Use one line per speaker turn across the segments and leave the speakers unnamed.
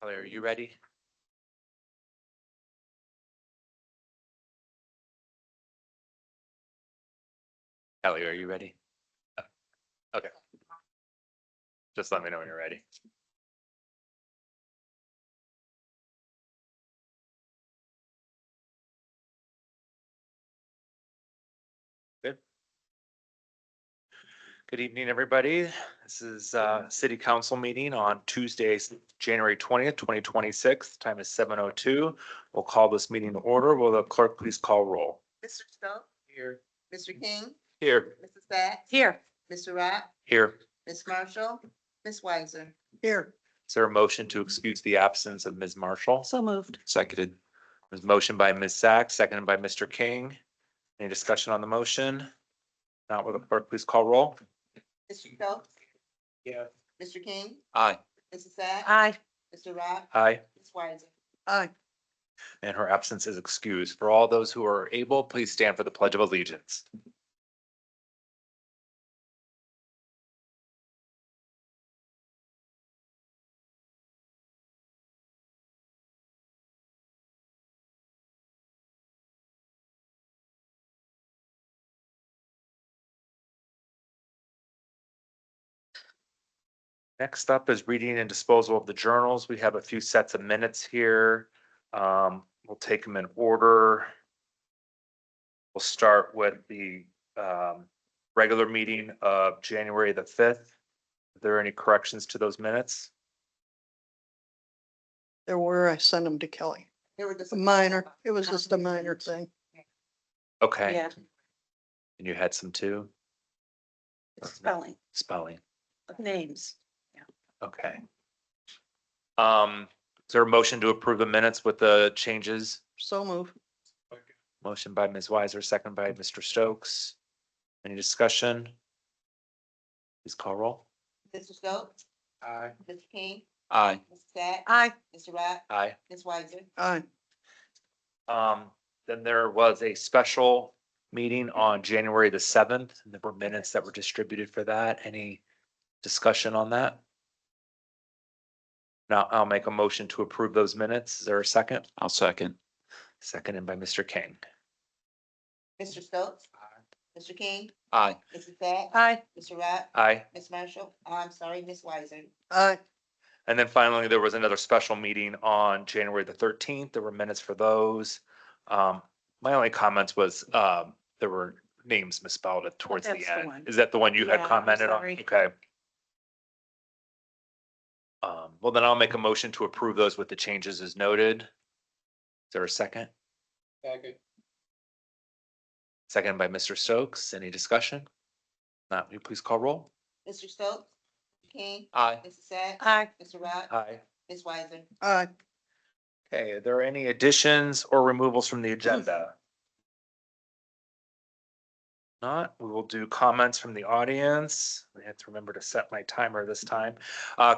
Kelly, are you ready? Kelly, are you ready? Okay. Just let me know when you're ready. Good. Good evening, everybody. This is City Council meeting on Tuesday, January 20th, 2026. Time is 7:02. We'll call this meeting to order. Will the clerk please call roll?
Mr. Stokes?
Here.
Mr. King?
Here.
Mrs. Sacks?
Here.
Mr. Rock?
Here.
Ms. Marshall? Ms. Weiser?
Here.
Is there a motion to excuse the absence of Ms. Marshall?
So moved.
Seconded. There's a motion by Ms. Sacks, seconded by Mr. King. Any discussion on the motion? Not, will the clerk please call roll?
Mr. Stokes?
Yeah.
Mr. King?
Aye.
Mrs. Sacks?
Aye.
Mr. Rock?
Aye.
Ms. Weiser?
Aye.
And her absence is excused. For all those who are able, please stand for the Pledge of Allegiance. Next up is reading and disposal of the journals. We have a few sets of minutes here. We'll take them in order. We'll start with the regular meeting of January the 5th. Are there any corrections to those minutes?
There were, I sent them to Kelly.
They were just
A minor, it was just a minor thing.
Okay,
Yeah,
and you had some too?
spelling
Spelling,
of names.
okay. Is there a motion to approve the minutes with the changes?
So move.
Motion by Ms. Weiser, second by Mr. Stokes. Any discussion? Please call roll.
Mr. Stokes?
Aye.
Mr. King?
Aye.
Mrs. Sacks?
Aye.
Mr. Rock?
Aye.
Ms. Weiser?
Aye.
Then there was a special meeting on January the 7th. There were minutes that were distributed for that. Any discussion on that? Now I'll make a motion to approve those minutes. Is there a second?
I'll second.
Seconded by Mr. King.
Mr. Stokes? Mr. King?
Aye.
Mrs. Sacks?
Aye.
Mr. Rock?
Aye.
Ms. Marshall? Oh, I'm sorry, Ms. Weiser?
Aye.
And then finally, there was another special meeting on January the 13th. There were minutes for those. My only comments was, there were names misspelled towards the
That's the
end.
one.
Is that the one you had
Yeah, I'm
commented on?
sorry.
Okay. Well, then I'll make a motion to approve those with the changes as noted. Is there a second?
Second.
Second by Mr. Stokes. Any discussion? Not, will you please call roll?
Mr. Stokes? Mr. King?
Aye.
Mrs. Sacks?
Aye.
Mr. Rock?
Aye.
Ms. Weiser?
Aye.
Okay, are there any additions or removals from the agenda? Not, we will do comments from the audience. I have to remember to set my timer this time.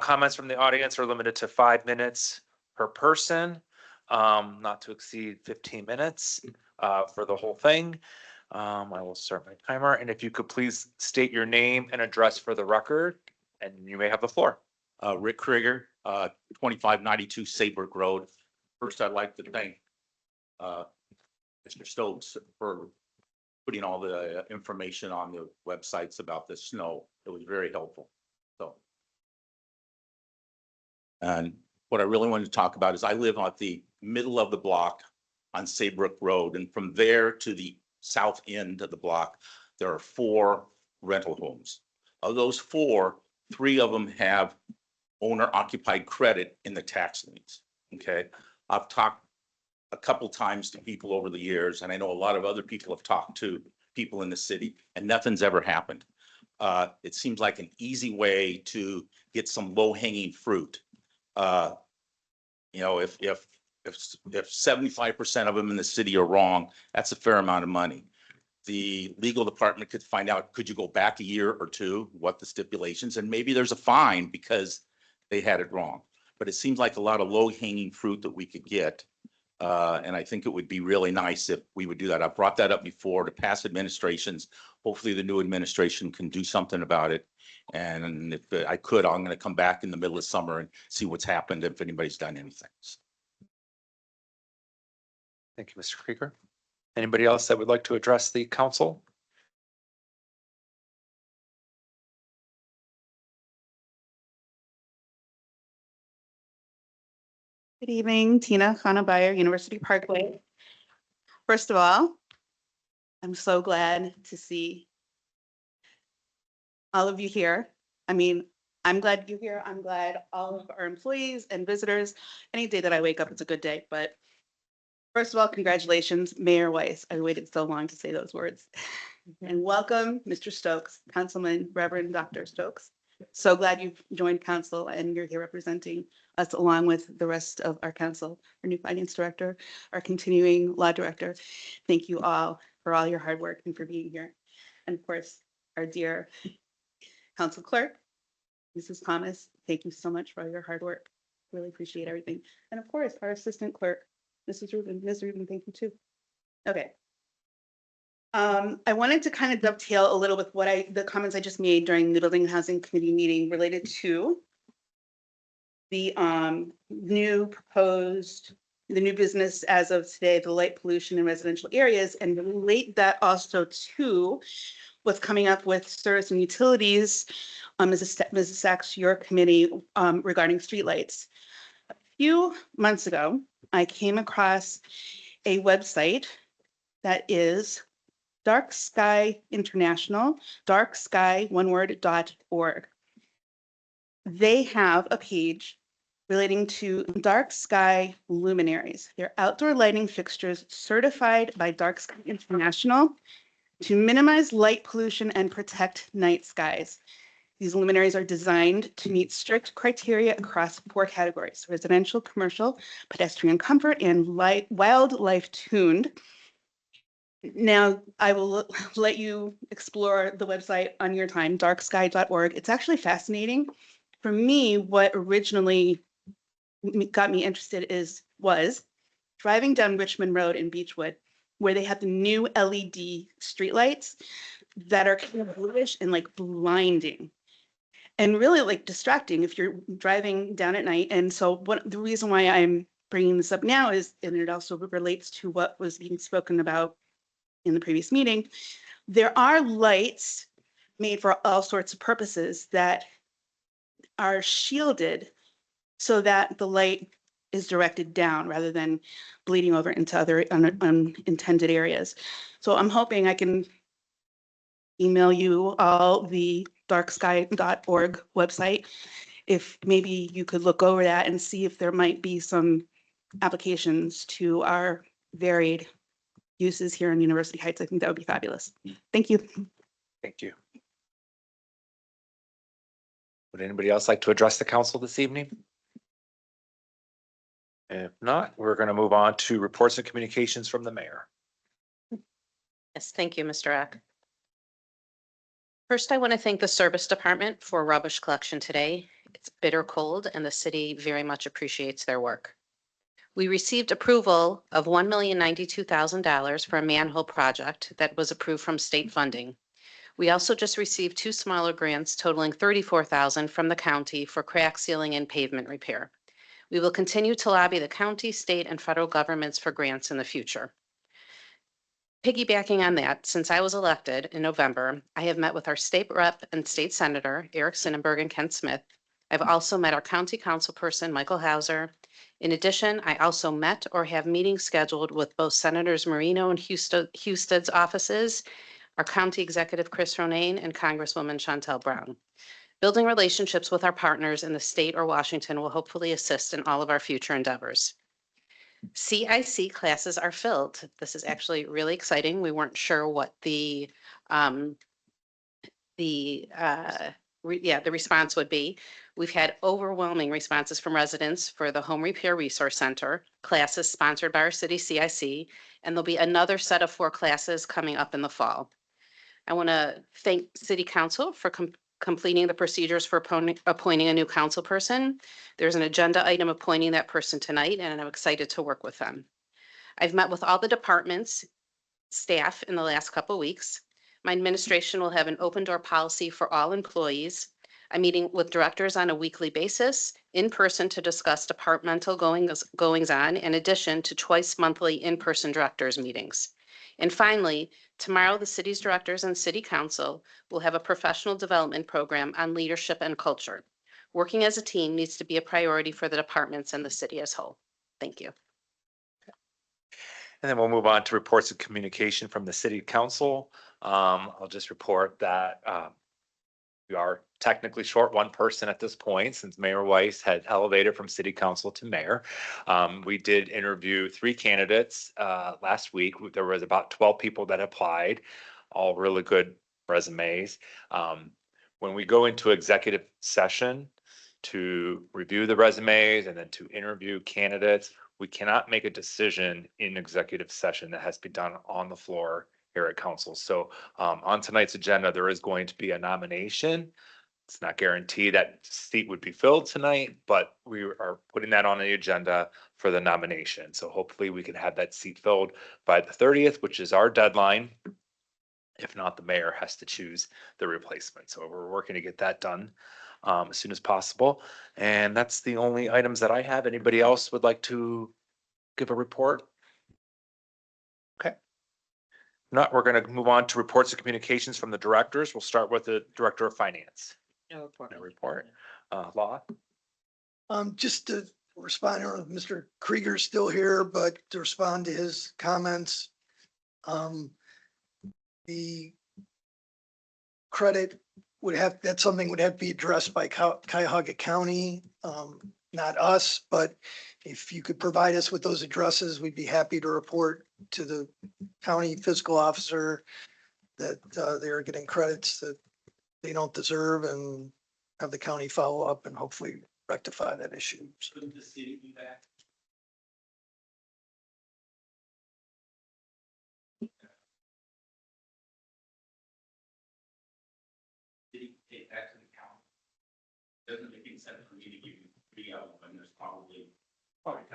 Comments from the audience are limited to 5 minutes per person, not to exceed 15 minutes for the whole thing. I will start my timer, and if you could please state your name and address for the record, and you may have the floor.
Rick Krieger, 2592 Saybrook Road. First, I'd like to thank Mr. Stokes for putting all the information on the websites about the snow. It was very helpful. So. And what I really wanted to talk about is I live at the middle of the block on Saybrook Road, and from there to the south end of the block, there are 4 rental homes. Of those 4, 3 of them have owner occupied credit in the tax liens. Okay, I've talked a couple times to people over the years, and I know a lot of other people have talked to people in the city, and nothing's ever happened. It seems like an easy way to get some low hanging fruit. You know, if 75% of them in the city are wrong, that's a fair amount of money. The legal department could find out, could you go back a year or 2, what the stipulations, and maybe there's a fine because they had it wrong. But it seems like a lot of low hanging fruit that we could get. And I think it would be really nice if we would do that. I've brought that up before to past administrations. Hopefully the new administration can do something about it. And if I could, I'm going to come back in the middle of summer and see what's happened, if anybody's done anything.
Thank you, Mr. Krieger. Anybody else that would like to address the council?
Good evening, Tina Kanabayer, University Parkway. First of all, I'm so glad to see all of you here. I mean, I'm glad you're here. I'm glad all of our employees and visitors, any day that I wake up, it's a good day. But first of all, congratulations, Mayor Weiss. I waited so long to say those words. And welcome, Mr. Stokes, Councilman Reverend Dr. Stokes. So glad you've joined council and you're here representing us along with the rest of our council, our new finance director, our continuing law director. Thank you all for all your hard work and for being here. And of course, our dear council clerk, Mrs. Thomas, thank you so much for all your hard work. Really appreciate everything. And of course, our assistant clerk, Mrs. Rubin. Ms. Rubin, thank you too. Okay. I wanted to kind of dovetail a little with the comments I just made during the Building and Housing Committee meeting related to the new business as of today, the light pollution in residential areas, and relate that also to what's coming up with service and utilities, Mrs. Sachs, your committee regarding streetlights. A few months ago, I came across a website that is Dark Sky International, darksky.org. They have a page relating to dark sky luminaries. They're outdoor lighting fixtures certified by Dark Sky International to minimize light pollution and protect night skies. These luminaries are designed to meet strict criteria across 4 categories: residential, commercial, pedestrian comfort, and wildlife tuned. Now, I will let you explore the website on your time, darksky.org. It's actually fascinating. For me, what originally got me interested was driving down Richmond Road in Beechwood, where they have the new LED streetlights that are kind of bluish and like blinding and really like distracting if you're driving down at night. And so the reason why I'm bringing this up now is, and it also relates to what was being spoken about in the previous meeting, there are lights made for all sorts of purposes that are shielded so that the light is directed down rather than bleeding over into other unintended areas. So I'm hoping I can email you all the darksky.org website. If maybe you could look over that and see if there might be some applications to our varied uses here in University Heights. I think that would be fabulous. Thank you.
Thank you. Would anybody else like to address the council this evening? If not, we're going to move on to reports and communications from the mayor.
Yes, thank you, Mr. Eck. First, I want to thank the service department for rubbish collection today. It's bitter cold and the city very much appreciates their work. We received approval of $1,092,000 for a manhole project that was approved from state funding. We also just received 2 smaller grants totaling $34,000 from the county for crack sealing and pavement repair. We will continue to lobby the county, state, and federal governments for grants in the future. Piggybacking on that, since I was elected in November, I have met with our state rep and state senator, Eric Sonnenberg and Ken Smith. I've also met our county council person, Michael Hauser. In addition, I also met or have meetings scheduled with both Senators Marino and Husted's offices, our county executive, Chris Ronayne, and Congresswoman Chantel Brown. Building relationships with our partners in the state or Washington will hopefully assist in all of our future endeavors. CIC classes are filled. This is actually really exciting. We weren't sure what the response would be. We've had overwhelming responses from residents for the Home Repair Resource Center, classes sponsored by our city CIC, and there'll be another set of 4 classes coming up in the fall. I want to thank City Council for completing the procedures for appointing a new council person. There's an agenda item appointing that person tonight, and I'm excited to work with them. I've met with all the departments, staff in the last couple of weeks. My administration will have an open door policy for all employees. I'm meeting with directors on a weekly basis in person to discuss departmental goings on, in addition to twice monthly in-person directors meetings. And finally, tomorrow, the city's directors and city council will have a professional development program on leadership and culture. Working as a team needs to be a priority for the departments and the city as whole. Thank you.
And then we'll move on to reports of communication from the city council. I'll just report that we are technically short one person at this point, since Mayor Weiss had elevated from city council to mayor. We did interview 3 candidates last week. There was about 12 people that applied, all really good resumes. When we go into executive session to review the resumes and then to interview candidates, we cannot make a decision in executive session. That has to be done on the floor here at council. So on tonight's agenda, there is going to be a nomination. It's not guaranteed that seat would be filled tonight, but we are putting that on the agenda for the nomination. So hopefully we can have that seat filled by the 30th, which is our deadline. If not, the mayor has to choose the replacement. So we're working to get that done as soon as possible. And that's the only items that I have. Anybody else would like to give a report? Okay. Not, we're going to move on to reports of communications from the directors. We'll start with the director of finance. No report. Law.
Just to respond, I don't know if Mr. Krieger's still here, but to respond to his comments. The credit would have, that's something would have to be addressed by Cuyahoga County, not us, but if you could provide us with those addresses, we'd be happy to report to the county fiscal officer that they are getting credits that they don't deserve, and have the county follow up and hopefully rectify that issue.
Shouldn't the city do that? City take that to the county. Doesn't make any sense for me to give you 3 of them when there's probably 5,000.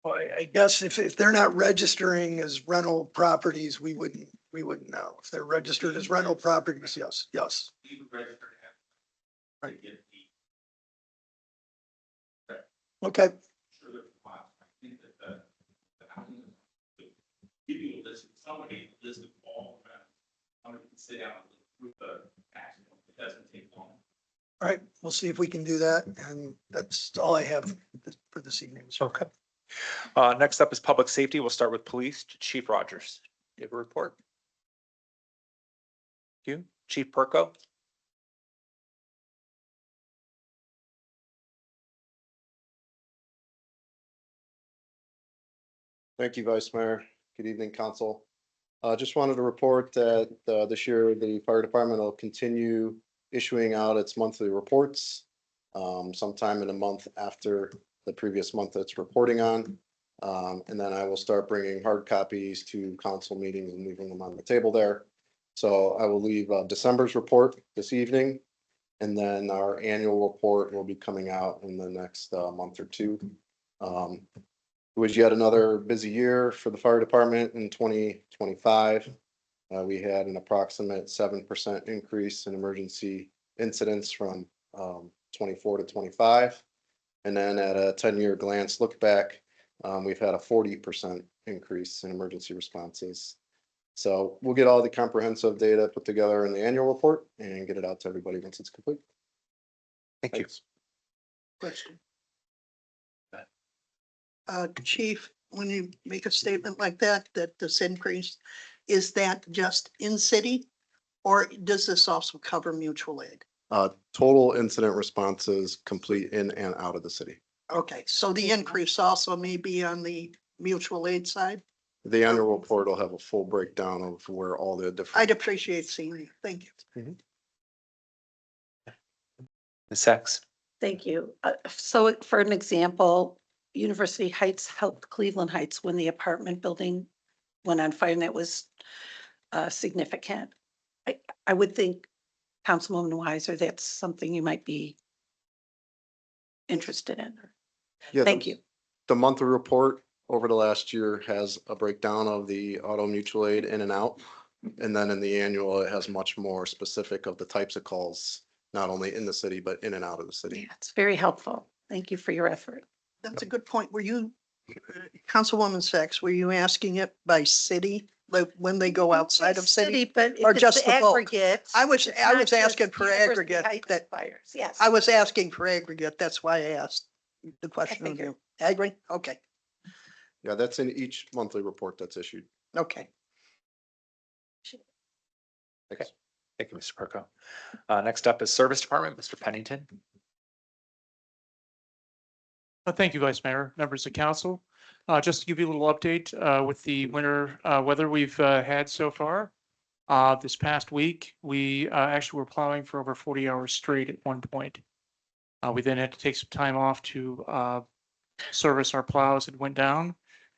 Well, I guess if they're not registering as rental properties, we wouldn't know. If they're registered as rental properties, yes.
You would register to have.
Right.
Get the
Okay,
sure there's a lot. I think that the county would give you a list, somebody list of all of them. Somebody can sit down and look through the accident. It doesn't take long.
all right, we'll see if we can do that, and that's all I have for this evening. So,
Okay. Next up is public safety. We'll start with police. Chief Rogers, you have a report? You, Chief Perko?
Thank you, Vice Mayor. Good evening, council. Just wanted to report that this year the fire department will continue issuing out its monthly reports sometime in a month after the previous month it's reporting on. And then I will start bringing hard copies to council meetings and leaving them on the table there. So I will leave December's report this evening. And then our annual report will be coming out in the next month or two. It was yet another busy year for the fire department in 2025. We had an approximate 7% increase in emergency incidents from 24 to 25. And then at a 10-year glance look back, we've had a 40% increase in emergency responses. So we'll get all the comprehensive data put together in the annual report and get it out to everybody once it's complete.
Thank you.
Thanks.
question. Chief, when you make a statement like that this increase, is that just in city? Or does this also cover mutual aid?
Total incident responses complete in and out of the city.
Okay, so the increase also may be on the mutual aid side?
The annual report will have a full breakdown of where all the different.
I'd appreciate seeing it. Thank you.
Ms. Sachs?
Thank you. So for an example, University Heights helped Cleveland Heights when the apartment building went on fire, and that was significant. I would think, Councilwoman Weiser, that's something you might be interested in.
Yeah,
Thank you.
The monthly report over the last year has a breakdown of the auto mutual aid in and out. And then in the annual, it has much more specific of the types of calls, not only in the city, but in and out of the city.
Yeah, it's very helpful. Thank you for your effort.
That's a good point. Were you, Councilwoman Sachs, were you asking it by city, like when they go outside of city?
But
or
if it's
just
the
the bulk?
aggregate.
I was
it's not
asking
just
for
University
aggregate,
Heights
that-
fires. Yes.
I was asking for aggregate. That's why I asked the question of
figured.
you. Agree? Okay,
Yeah, that's in each monthly report that's issued.
okay.
Okay, thank you, Mr. Perko. Next up is Service Department, Mr. Pennington.
Thank you, Vice Mayor, members of council. Just to give you a little update with the winter weather we've had so far. This past week, we actually were plowing for over 40 hours straight at one point. We then had to take some time off to service our plows that went down,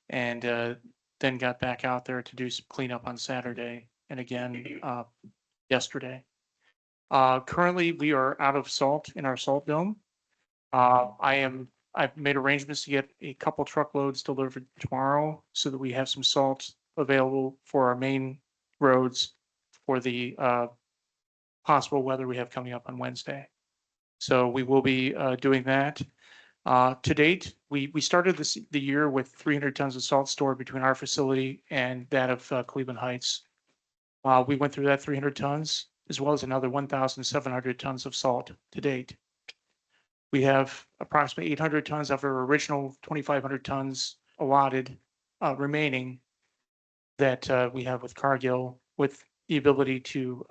and then got back out there to do some cleanup on Saturday and again yesterday. Currently, we are out of salt in our salt dome. I've made arrangements to get a couple truckloads delivered tomorrow so that we have some salt available for our main roads for the possible weather we have coming up on Wednesday. So we will be doing that. To date, we started the year with 300 tons of salt stored between our facility and that of Cleveland Heights. We went through that 300 tons as well as another 1,700 tons of salt to date. We have approximately 800 tons of our original 2,500 tons allotted remaining that we have with Cargill, with the ability to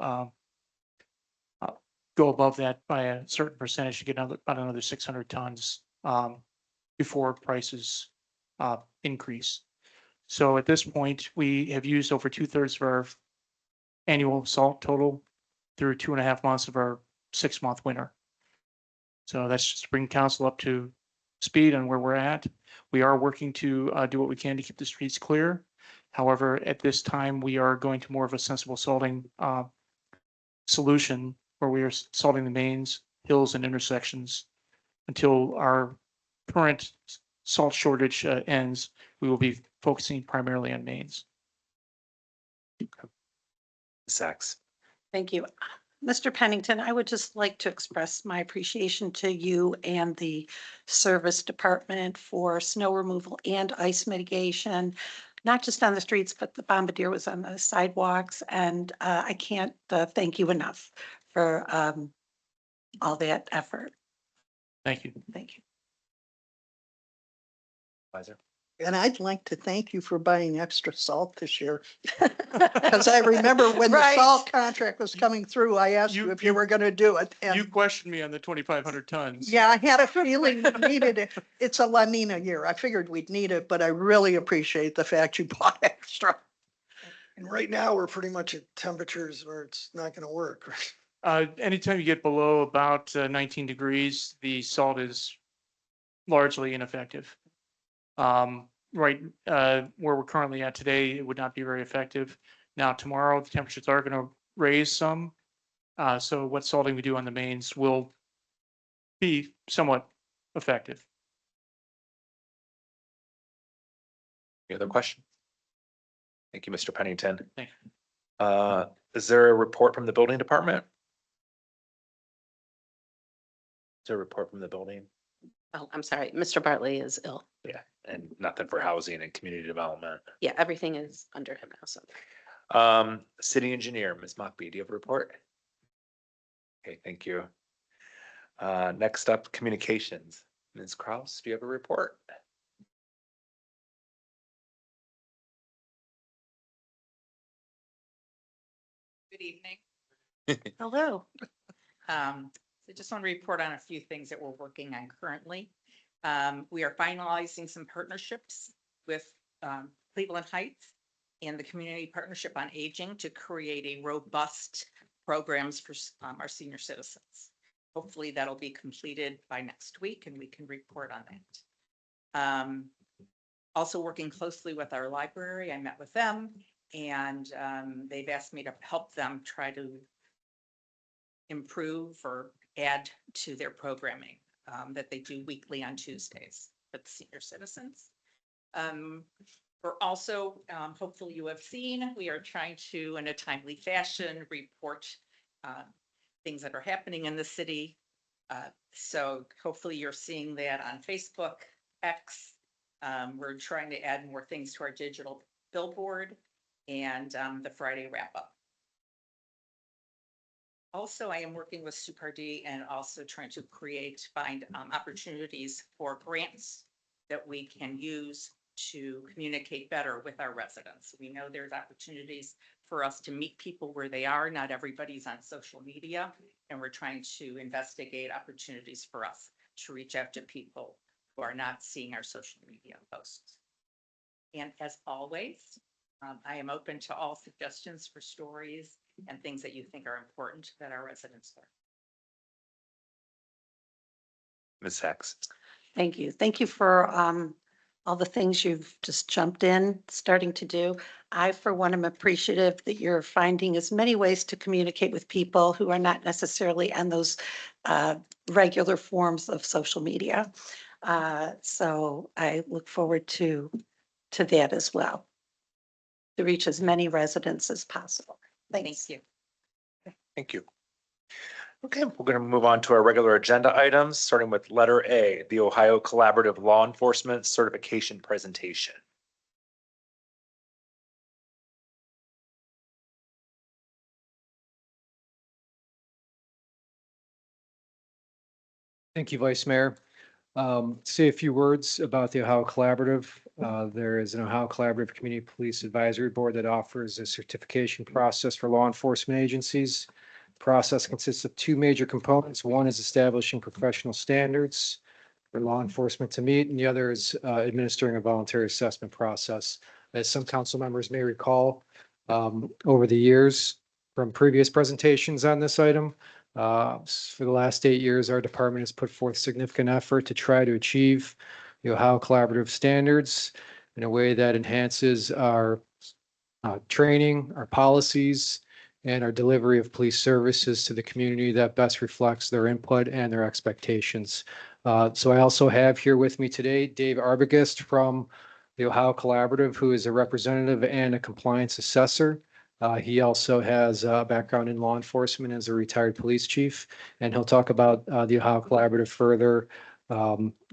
go above that by a certain percentage to get about another 600 tons before prices increase. So at this point, we have used over 2/3 of our annual salt total through 2.5 months of our 6-month winter. So that's just to bring council up to speed on where we're at. We are working to do what we can to keep the streets clear. However, at this time, we are going to more of a sensible salting solution where we are salting the mains, hills, and intersections until our current salt shortage ends. We will be focusing primarily on mains.
Sachs.
Thank you. Mr. Pennington, I would just like to express my appreciation to you and the service department for snow removal and ice mitigation, not just on the streets, but the bombardier was on the sidewalks. And I can't thank you enough for all that effort.
Thank you.
Thank you.
Advisor.
And I'd like to thank you for buying extra salt this year. Because I remember when the
Right.
salt contract was coming through, I asked you if you were going to do it.
You
And
questioned me on the 2,500 tons.
yeah, I had a feeling we needed it. It's a La Nina year. I figured we'd need it, but I really appreciate the fact you bought extra. And right now, we're pretty much at temperatures where it's not going to work.
Anytime you get below about 19 degrees, the salt is largely ineffective. Right where we're currently at today, it would not be very effective. Now, tomorrow, the temperatures are going to raise some. So what salting we do on the mains will be somewhat effective.
Any other question? Thank you, Mr. Pennington.
Thank
Is there a report from the building department? Is there a report from the building?
Oh, I'm sorry, Mr. Bartley is ill.
Yeah, and nothing for housing and community development.
Yeah, everything is under him now, so.
City engineer, Ms. Mockbee, do you have a report? Okay, thank you. Next up, communications. Ms. Kraus, do you have a report?
Good evening.
Hello.
So just want to report on a few things that we're working on currently. We are finalizing some partnerships with Cleveland Heights and the Community Partnership on Aging to create a robust programs for our senior citizens. Hopefully that'll be completed by next week and we can report on that. Also working closely with our library. I met with them and they've asked me to help them try to improve or add to their programming that they do weekly on Tuesdays for the senior citizens. We're also, hopefully you have seen, we are trying to, in a timely fashion, report things that are happening in the city. So hopefully you're seeing that on Facebook, X. We're trying to add more things to our digital billboard and the Friday wrap up. Also, I am working with Sue Pardee and also trying to find opportunities for grants that we can use to communicate better with our residents. We know there's opportunities for us to meet people where they are. Not everybody's on social media, and we're trying to investigate opportunities for us to reach out to people who are not seeing our social media posts. And as always, I am open to all suggestions for stories and things that you think are important that our residents learn.
Ms. Sacks.
Thank you. Thank you for all the things you've just jumped in, starting to do. I, for one, am appreciative that you're finding as many ways to communicate with people who are not necessarily on those regular forms of social media. So I look forward to that as well, to reach as many residents as possible.
Thank
Thanks.
you.
Thank you. Okay, we're going to move on to our regular agenda items, starting with letter A, the Ohio Collaborative Law Enforcement Certification Presentation.
Thank you, Vice Mayor. Say a few words about the Ohio Collaborative. There is an Ohio Collaborative Community Police Advisory Board that offers a certification process for law enforcement agencies. The process consists of two major components. One is establishing professional standards for law enforcement to meet, and the other is administering a voluntary assessment process. As some council members may recall, over the years from previous presentations on this item, for the last 8 years, our department has put forth significant effort to try to achieve the Ohio Collaborative standards in a way that enhances our training, our policies, and our delivery of police services to the community that best reflects their input and their expectations. So I also have here with me today Dave Arbogast from the Ohio Collaborative, who is a representative and a compliance assessor. He also has a background in law enforcement as a retired police chief, and he'll talk about the Ohio Collaborative further,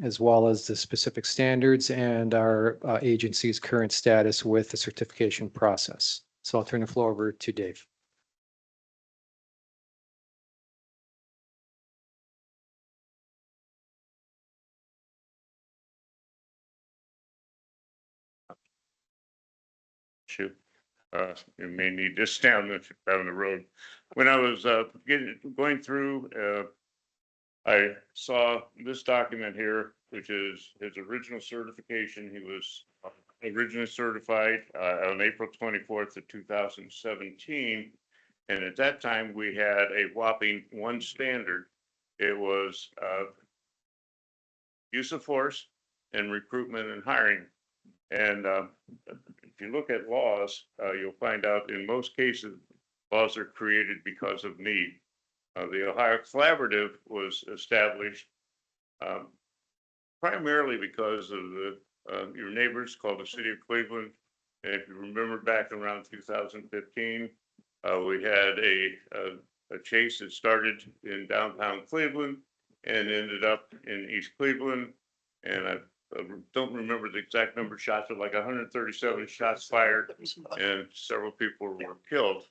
as well as the specific standards and our agency's current status with the certification process. So I'll turn the floor over to Dave.
Shoot. You may need this down the road. When I was going through, I saw this document here, which is his original certification. He was originally certified on April 24th of 2017. And at that time, we had a whopping one standard. It was use of force and recruitment and hiring. And if you look at laws, you'll find out in most cases, laws are created because of need. The Ohio Collaborative was established primarily because of your neighbors called the City of Cleveland. And if you remember back around 2015, we had a chase that started in downtown Cleveland and ended up in East Cleveland. And I don't remember the exact number of shots, but like 137 shots fired and several people were killed.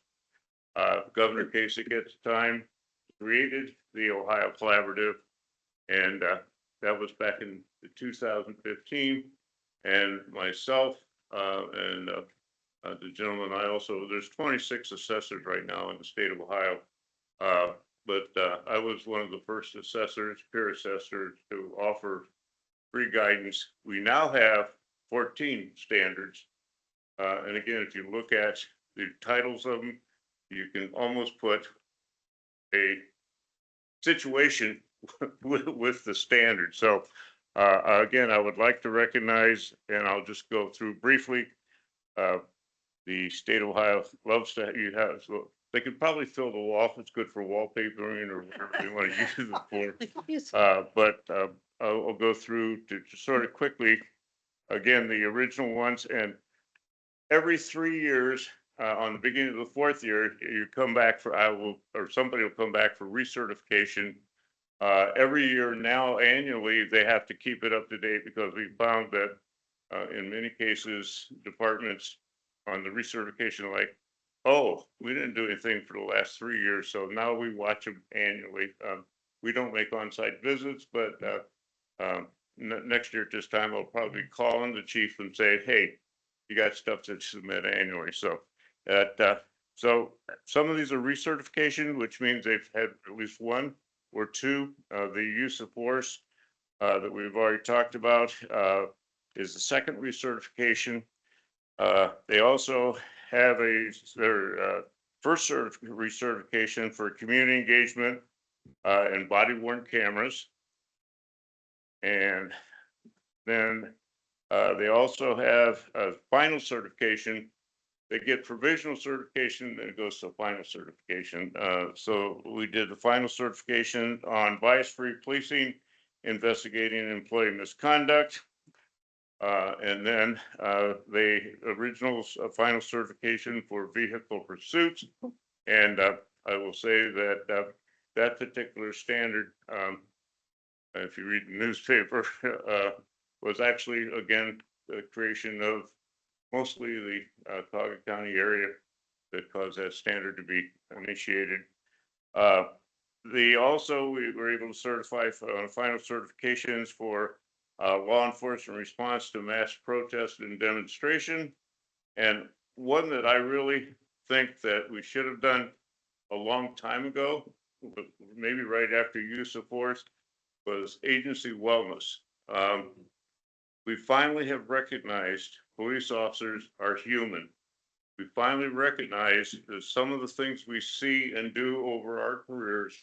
Governor Kasich at the time created the Ohio Collaborative, and that was back in 2015. And myself and the gentleman, there's 26 assessors right now in the state of Ohio. But I was one of the first assessors, peer assessors, to offer free guidance. We now have 14 standards. And again, if you look at the titles of them, you can almost put a situation with the standard. So again, I would like to recognize, and I'll just go through briefly, the state of Ohio loves to you have, so they could probably fill the wall. It's good for wallpapering or whatever they want to use it for. But I'll go through to sort of quickly, again, the original ones. And every 3 years, on the beginning of the fourth year, you come back for, or somebody will come back for recertification. Every year now annually, they have to keep it up to date because we found that in many cases, departments on the recertification are like, oh, we didn't do anything for the last 3 years, so now we watch them annually. We don't make on-site visits, but next year at this time, I'll probably call in the chief and say, hey, you got stuff to submit annually. So so some of these are recertification, which means they've had at least one or two. The use of force that we've already talked about is the second recertification. They also have their first recertification for community engagement and body worn cameras. And then they also have a final certification. They get provisional certification, then it goes to final certification. So we did the final certification on bias-free policing, investigating employee misconduct. And then the original final certification for vehicle pursuits. And I will say that that particular standard, if you read the newspaper, was actually, again, the creation of mostly the Cuyahoga County area that caused that standard to be initiated. We were able to certify final certifications for law enforcement response to mass protest and demonstration. And one that I really think that we should have done a long time ago, maybe right after use of force, was agency wellness. We finally have recognized police officers are human. We finally recognize that some of the things we see and do over our careers,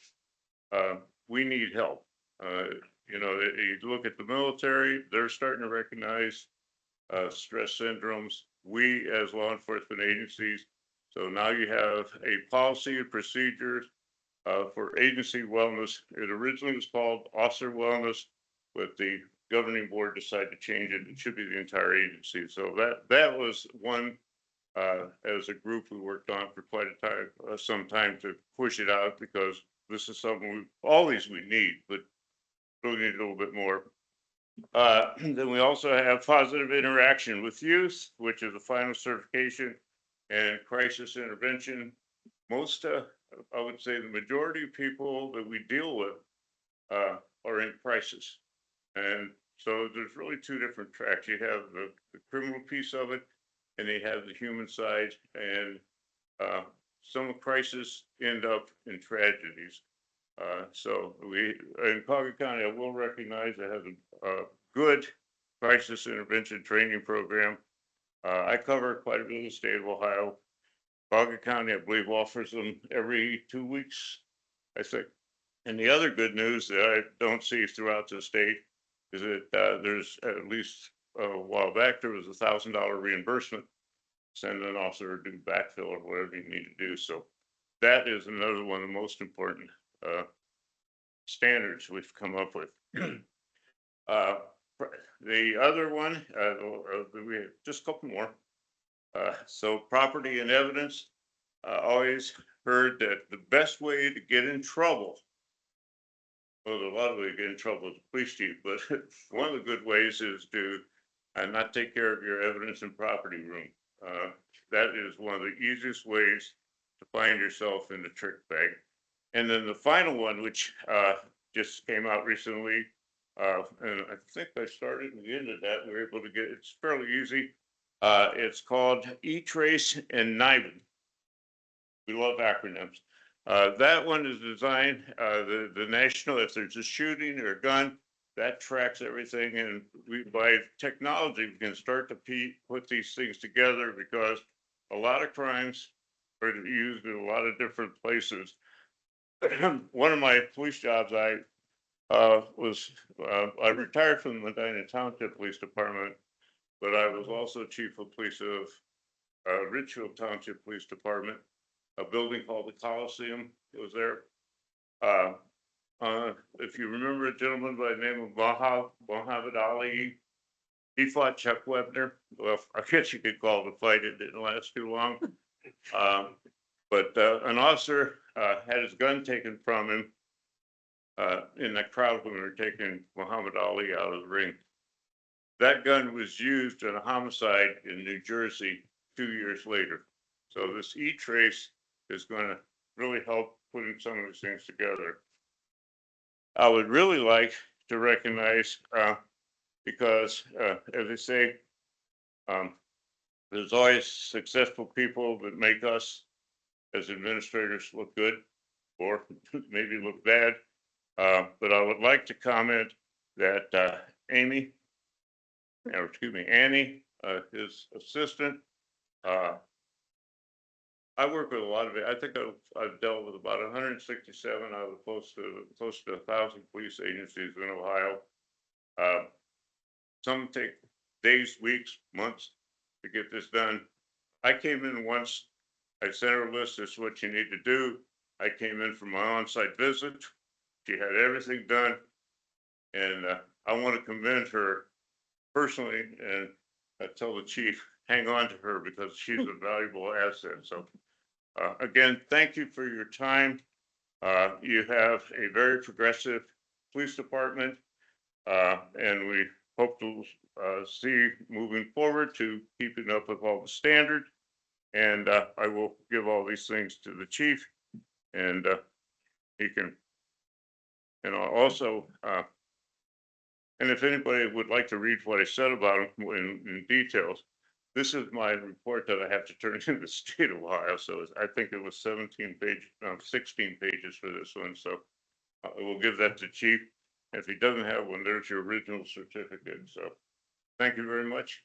we need help. You know, you look at the military, they're starting to recognize stress syndromes. We as law enforcement agencies, so now you have a policy and procedures for agency wellness. It originally was called officer wellness, but the governing board decided to change it. It should be the entire agency. So that was one, as a group we worked on for quite a time, some time to push it out, because this is something all these we need, but really need a little bit more. Then we also have positive interaction with youth, which is a final certification, and crisis intervention. Most, I would say the majority of people that we deal with are in crisis. And so there's really two different tracks. You have the criminal piece of it, and they have the human side, and some crises end up in tragedies. So we, in Cuyahoga County, I will recognize it has a good crisis intervention training program. I cover quite a bit of the state of Ohio. Cuyahoga County, I believe, offers them every 2 weeks, I think. And the other good news that I don't see throughout the state is that there's, at least a while back, there was $1,000 reimbursement, send an officer or do backfill or whatever you need to do. So that is another one of the most important standards we've come up with. The other one, we have just a couple more. So property and evidence, always heard that the best way to get in trouble, well, a lot of ways to get in trouble as a police chief, but one of the good ways is to not take care of your evidence and property room. That is one of the easiest ways to find yourself in the trick bag. And then the final one, which just came out recently, and I think I started at the end of that, we were able to get, it's fairly easy. It's called E-Trace and NIBIN. We love acronyms. That one is designed, the national, if there's a shooting or a gun, that tracks everything. And by technology, we can start to put these things together, because a lot of crimes are used in a lot of different places. One of my police jobs, I retired from the Medina Township Police Department, but I was also chief of police of Ridgefield Township Police Department. A building called the Coliseum, it was there. If you remember a gentleman by the name of Muhammad Ali, he fought Chuck Webner. Well, I guess you could call it a fight. It didn't last too long. But an officer had his gun taken from him in that crowd when we were taking Muhammad Ali out of the ring. That gun was used in a homicide in New Jersey 2 years later. So this E-Trace is going to really help putting some of these things together. I would really like to recognize, because as they say, there's always successful people that make us as administrators look good or maybe look bad. But I would like to comment that Annie, his assistant, I work with a lot of it. I think I've dealt with about 167 out of close to 1,000 police agencies in Ohio. Some take days, weeks, months to get this done. I came in once. I sent her a list. This is what you need to do. I came in for my on-site visit. She had everything done, and I want to commend her personally, and I tell the chief, hang on to her because she's a valuable asset. So again, thank you for your time. You have a very progressive police department, and we hope to see moving forward to keeping up with all the standard. And I will give all these things to the chief, and he can, and also, and if anybody would like to read what I said about him in details, this is my report that I have to turn in the state of Ohio. So I think it was 16 pages for this one. So I will give that to chief. If he doesn't have one, there's your original certificate. So thank you very much.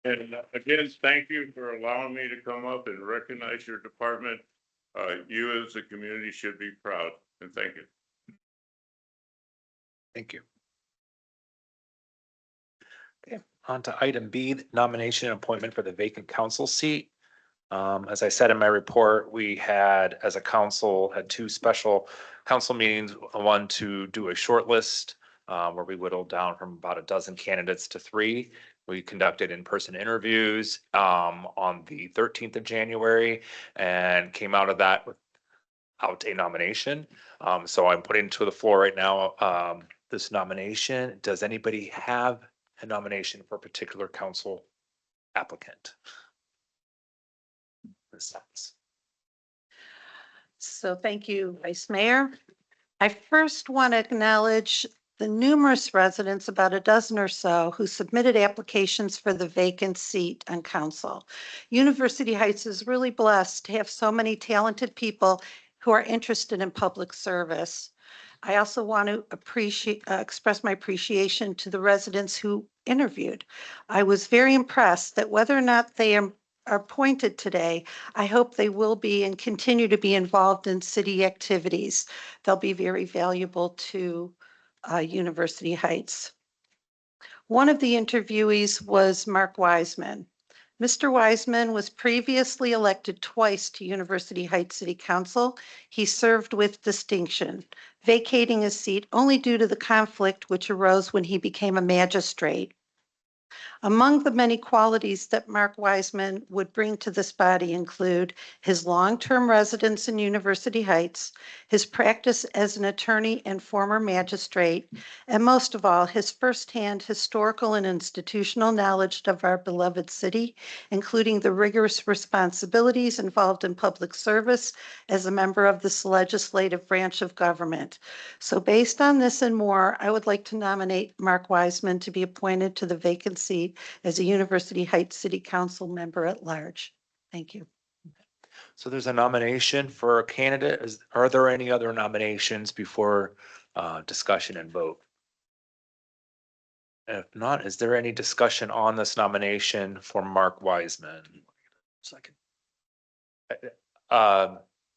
And again, thank you for allowing me to come up and recognize your department. You as a community should be proud, and thank you.
Thank you. Okay, on to item B, nomination and appointment for the vacant council seat. As I said in my report, we had, as a council, had two special council meetings, one to do a short list where we whittled down from about a dozen candidates to 3. We conducted in-person interviews on the 13th of January and came out of that without a nomination. So I'm putting to the floor right now this nomination. Does anybody have a nomination for a particular council applicant?
So thank you, Vice Mayor. I first want to acknowledge the numerous residents, about a dozen or so, who submitted applications for the vacant seat on council. University Heights is really blessed to have so many talented people who are interested in public service. I also want to express my appreciation to the residents who interviewed. I was very impressed that whether or not they are appointed today, I hope they will be and continue to be involved in city activities. They'll be very valuable to University Heights. One of the interviewees was Mark Wiseman. Mr. Wiseman was previously elected twice to University Heights City Council. He served with distinction, vacating his seat only due to the conflict which arose when he became a magistrate. Among the many qualities that Mark Wiseman would bring to this body include his long-term residence in University Heights, his practice as an attorney and former magistrate, and most of all, his firsthand historical and institutional knowledge of our beloved city, including the rigorous responsibilities involved in public service as a member of this legislative branch of government. So based on this and more, I would like to nominate Mark Wiseman to be appointed to the vacant seat as a University Heights City Council member at large. Thank you.
So there's a nomination for a candidate. Are there any other nominations before discussion and vote? If not, is there any discussion on this nomination for Mark Wiseman?
Second.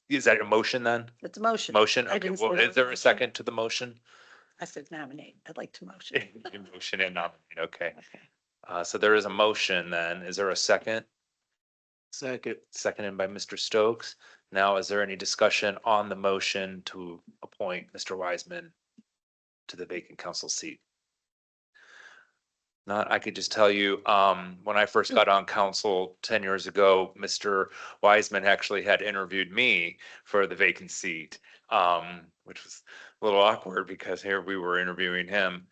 Is that a motion then?
It's a motion.
Motion?
I
Okay,
didn't
well,
say that
is there
was
a second to the motion?
I said nominate. I'd like to motion.
Motion and nominate, okay.
Okay.
So there is a motion then. Is there a second?
Second.
Seconded by Mr. Stokes. Now, is there any discussion on the motion to appoint Mr. Wiseman to the vacant council seat? Not, I could just tell you, when I first got on council 10 years ago, Mr. Wiseman actually had interviewed me for the vacant seat, which was a little awkward because here we were interviewing him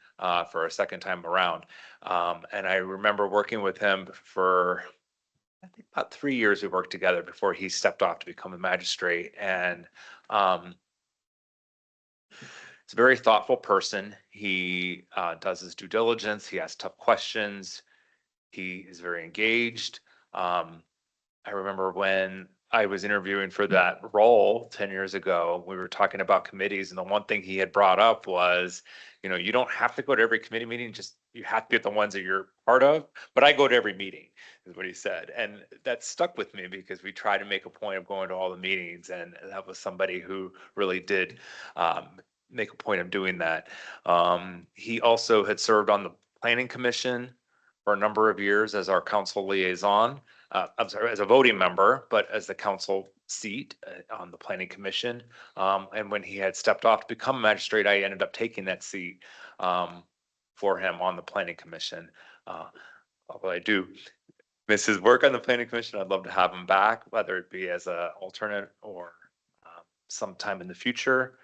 for a second time around. And I remember working with him for, I think about 3 years we worked together before he stepped off to become a magistrate. And he's a very thoughtful person. He does his due diligence. He asks tough questions. He is very engaged. I remember when I was interviewing for that role 10 years ago, we were talking about committees, and the one thing he had brought up was, you know, you don't have to go to every committee meeting, just you have to get the ones that you're part of. But I go to every meeting, is what he said. And that stuck with me because we try to make a point of going to all the meetings, and that was somebody who really did make a point of doing that. He also had served on the planning commission for a number of years as our council liaison. I'm sorry, as a voting member, but as the council seat on the planning commission. And when he had stepped off to become a magistrate, I ended up taking that seat for him on the planning commission. Although I do miss his work on the planning commission, I'd love to have him back, whether it be as an alternate or sometime in the future.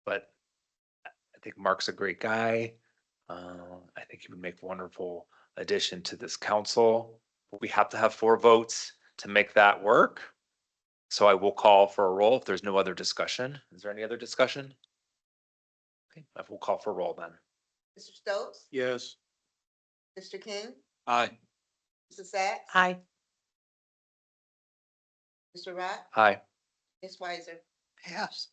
But I think Mark's a great guy. I think he would make a wonderful addition to this council. We have to have 4 votes to make that work. So I will call for a roll if there's no other discussion. Is there any other discussion? Okay, I will call for a roll then.
Mr. Stokes?
Yes.
Mr. King?
Aye.
Mrs. Sacks?
Aye.
Mr. Rock?
Hi.
Ms. Weiser?
Pass.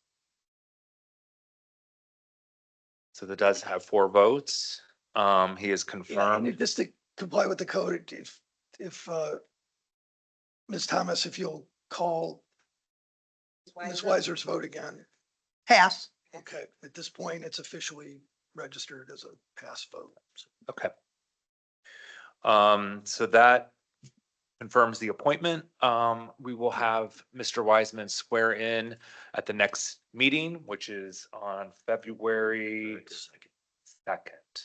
So that does have 4 votes. He is
Yeah,
confirmed.
and just to comply with the code, if Ms. Thomas, if you'll call Ms. Weiser's vote again.
Pass.
Okay, at this point, it's officially registered as a pass vote.
Okay. So that confirms the appointment. We will have Mr. Wiseman swear in at the next meeting, which is on February 2nd.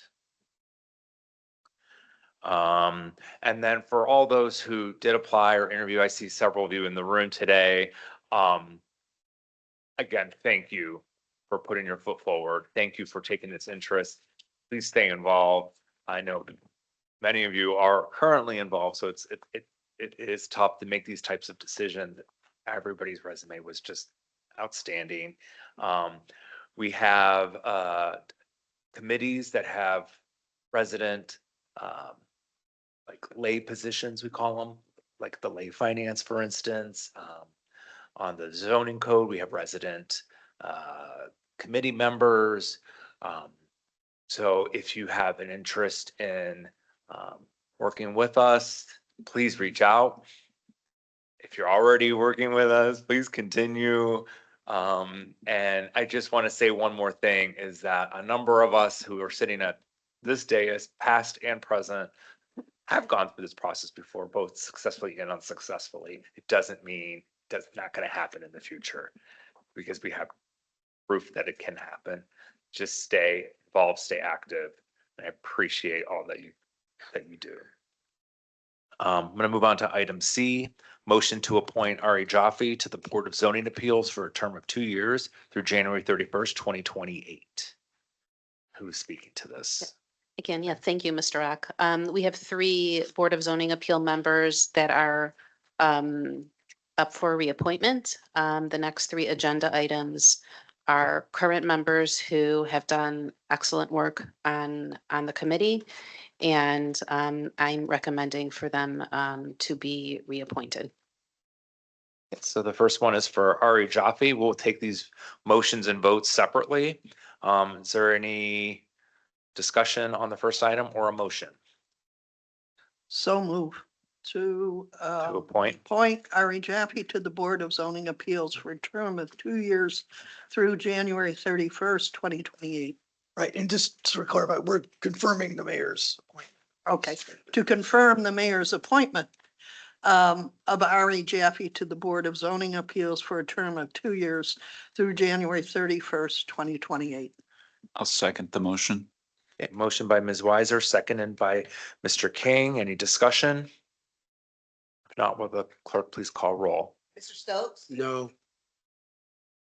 And then for all those who did apply or interview, I see several of you in the room today. Again, thank you for putting your foot forward. Thank you for taking this interest. Please stay involved. I know many of you are currently involved, so it is tough to make these types of decisions. Everybody's resume was just outstanding. We have committees that have resident like lay positions, we call them, like the lay finance, for instance. On the zoning code, we have resident committee members. So if you have an interest in working with us, please reach out. If you're already working with us, please continue. And I just want to say one more thing is that a number of us who are sitting at this dais, past and present, have gone through this process before, both successfully and unsuccessfully. It doesn't mean that's not going to happen in the future because we have proof that it can happen. Just stay involved, stay active. And I appreciate all that you do. I'm going to move on to item C, motion to appoint Ari Jaffe to the Board of Zoning Appeals for a term of 2 years through January 31st, 2028. Who's speaking to this?
Again, yeah, thank you, Mr. Rock. We have 3 Board of Zoning Appeal members that are up for reappointment. The next 3 agenda items are current members who have done excellent work on the committee. And I'm recommending for them to be reappointed.
So the first one is for Ari Jaffe. We'll take these motions and votes separately. Is there any discussion on the first item or a motion
So move to
to appoint?
appoint Ari Jaffe to the Board of Zoning Appeals for a term of 2 years through January 31st, 2028.
Right, and just to clarify, we're confirming the mayor's appointment.
Okay, to confirm the mayor's appointment of Ari Jaffe to the Board of Zoning Appeals for a term of 2 years through January 31st, 2028.
I'll second the motion.
Okay, motion by Ms. Weiser, seconded by Mr. King. Any discussion? If not, will the clerk please call roll?
Mr. Stokes?
No.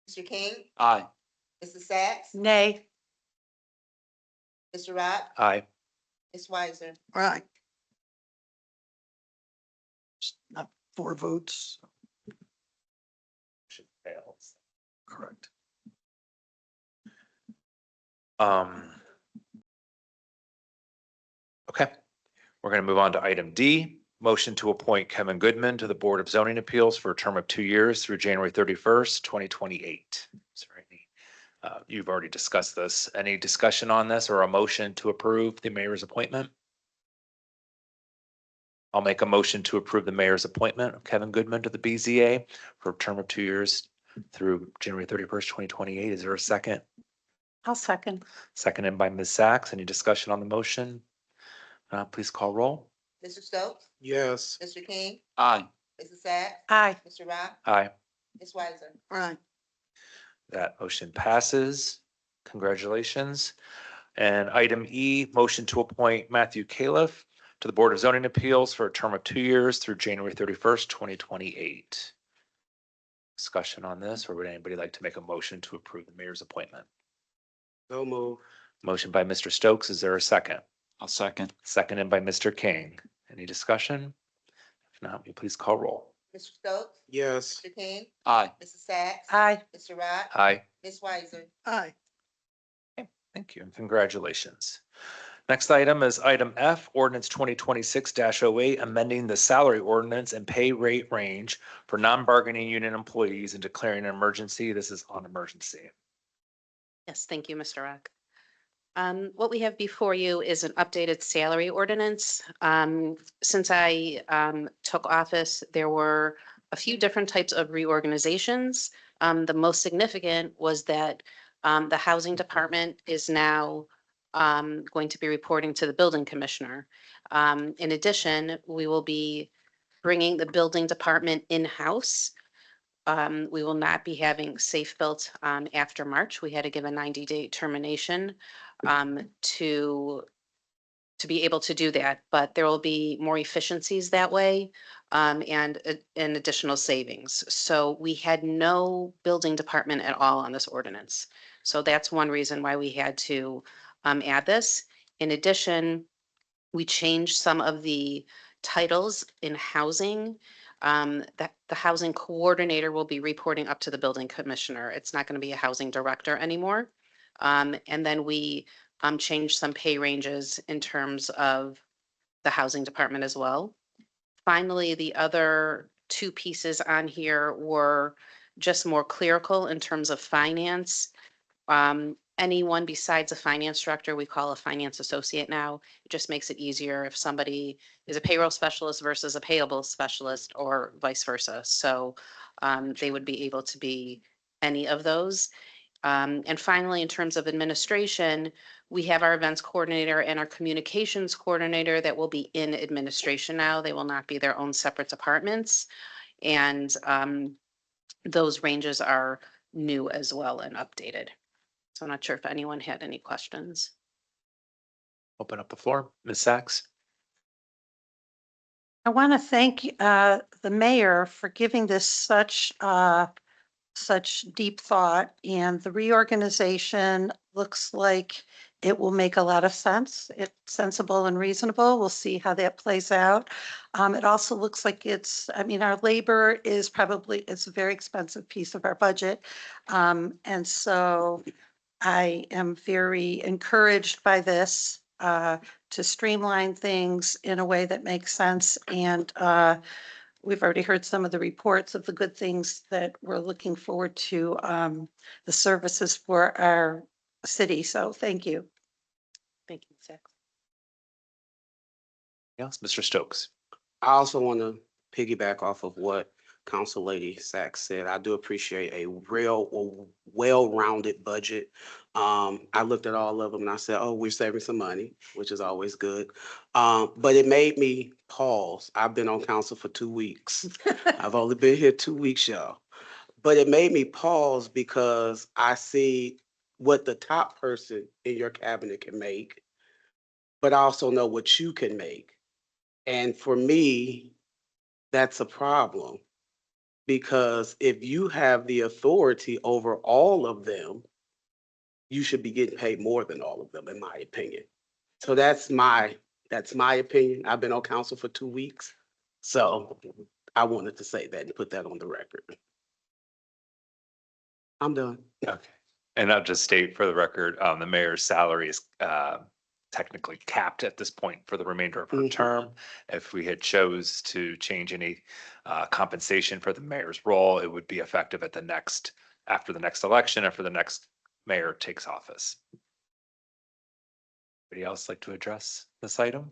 Mr. King?
Aye.
Mrs. Sacks?
Nay.
Mr. Rock?
Aye.
Ms. Weiser?
Right.
Not 4 votes.
Motion fails.
Correct.
Okay, we're going to move on to item D, motion to appoint Kevin Goodman to the Board of Zoning Appeals for a term of 2 years through January 31st, 2028. Is there any, you've already discussed this. Any discussion on this or a motion to approve the mayor's appointment? I'll make a motion to approve the mayor's appointment of Kevin Goodman to the BZA for a term of 2 years through January 31st, 2028. Is there a second?
I'll second.
Seconded by Ms. Sacks. Any discussion on the motion? Please call roll.
Mr. Stokes?
Yes.
Mr. King?
Aye.
Mrs. Sacks?
Aye.
Mr. Rock?
Aye.
Ms. Weiser?
Right.
That motion passes. Congratulations. And item E, motion to appoint Matthew Califf to the Board of Zoning Appeals for a term of 2 years through January 31st, 2028. Discussion on this, or would anybody like to make a motion to approve the mayor's appointment?
So move.
Motion by Mr. Stokes. Is there a second?
I'll second.
Seconded by Mr. King. Any discussion? If not, will you please call roll?
Mr. Stokes?
Yes.
Mr. King?
Aye.
Mrs. Sacks?
Aye.
Mr. Rock?
Aye.
Ms. Weiser?
Aye.
Thank you and congratulations. Next item is item F, ordinance 2026-08, amending the salary ordinance and pay rate range for non-bargaining unit employees and declaring an emergency. This is on emergency.
Yes, thank you, Mr. Rock. What we have before you is an updated salary ordinance. Since I took office, there were a few different types of reorganizations. The most significant was that the housing department is now going to be reporting to the building commissioner. In addition, we will be bringing the building department in-house. We will not be having Safe Built after March. We had to give a 90-day termination to be able to do that, but there will be more efficiencies that way and additional savings. So we had no building department at all on this ordinance. So that's one reason why we had to add this. In addition, we changed some of the titles in housing. That the housing coordinator will be reporting up to the building commissioner. It's not going to be a housing director anymore. And then we changed some pay ranges in terms of the housing department as well. Finally, the other 2 pieces on here were just more clerical in terms of finance. Anyone besides a finance director, we call a finance associate now. It just makes it easier if somebody is a payroll specialist versus a payable specialist or vice versa. So they would be able to be any of those. And finally, in terms of administration, we have our events coordinator and our communications coordinator that will be in administration now. They will not be their own separate departments. And those ranges are new as well and updated. So I'm not sure if anyone had any questions.
Open up the floor. Ms. Sacks?
I want to thank the mayor for giving this such deep thought, and the reorganization looks like it will make a lot of sense. It's sensible and reasonable. We'll see how that plays out. It also looks like our labor is it's a very expensive piece of our budget. And so I am very encouraged by this to streamline things in a way that makes sense. And we've already heard some of the reports of the good things that we're looking forward to, the services for our city. So thank you.
Thank you, Zach.
Yes, Mr. Stokes.
I also want to piggyback off of what Council Lady Sachs said. I do appreciate a real well-rounded budget. I looked at all of them and I said, oh, we're saving some money, which is always good. But it made me pause. I've been on council for 2 weeks. I've only been here 2 weeks, y'all. But it made me pause because I see what the top person in your cabinet can make, but I also know what you can make. And for me, that's a problem. Because if you have the authority over all of them, you should be getting paid more than all of them, in my opinion. So that's my opinion. I've been on council for 2 weeks. So I wanted to say that and put that on the record. I'm done.
Okay. And I'll just state for the record, the mayor's salary is technically capped at this point for the remainder of her
Mhm.
term. If we had chose to change any compensation for the mayor's role, it would be effective at after the next election, after the next mayor takes office. Anybody else like to address this item?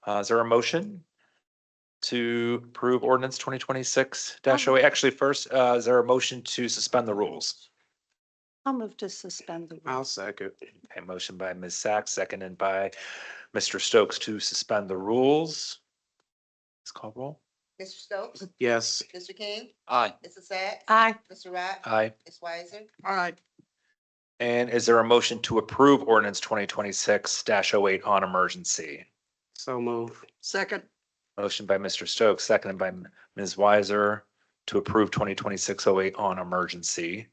Is there a motion to approve ordinance 2026-08? Actually, first, is there a motion to suspend the rules?
I'll move to suspend the
I'll
rules.
second.
A motion by Ms. Sacks, seconded by Mr. Stokes to suspend the rules. Please call roll.
Mr. Stokes?
Yes.
Mr. King?
Aye.
Mrs. Sacks?
Aye.
Mr. Rock?
Aye.
Ms. Weiser?
All right,
And is there a motion to approve ordinance 2026-08 on emergency?
So move.
second,
Motion by Mr. Stokes, seconded by Ms. Weiser to approve 2026-08 on emergency.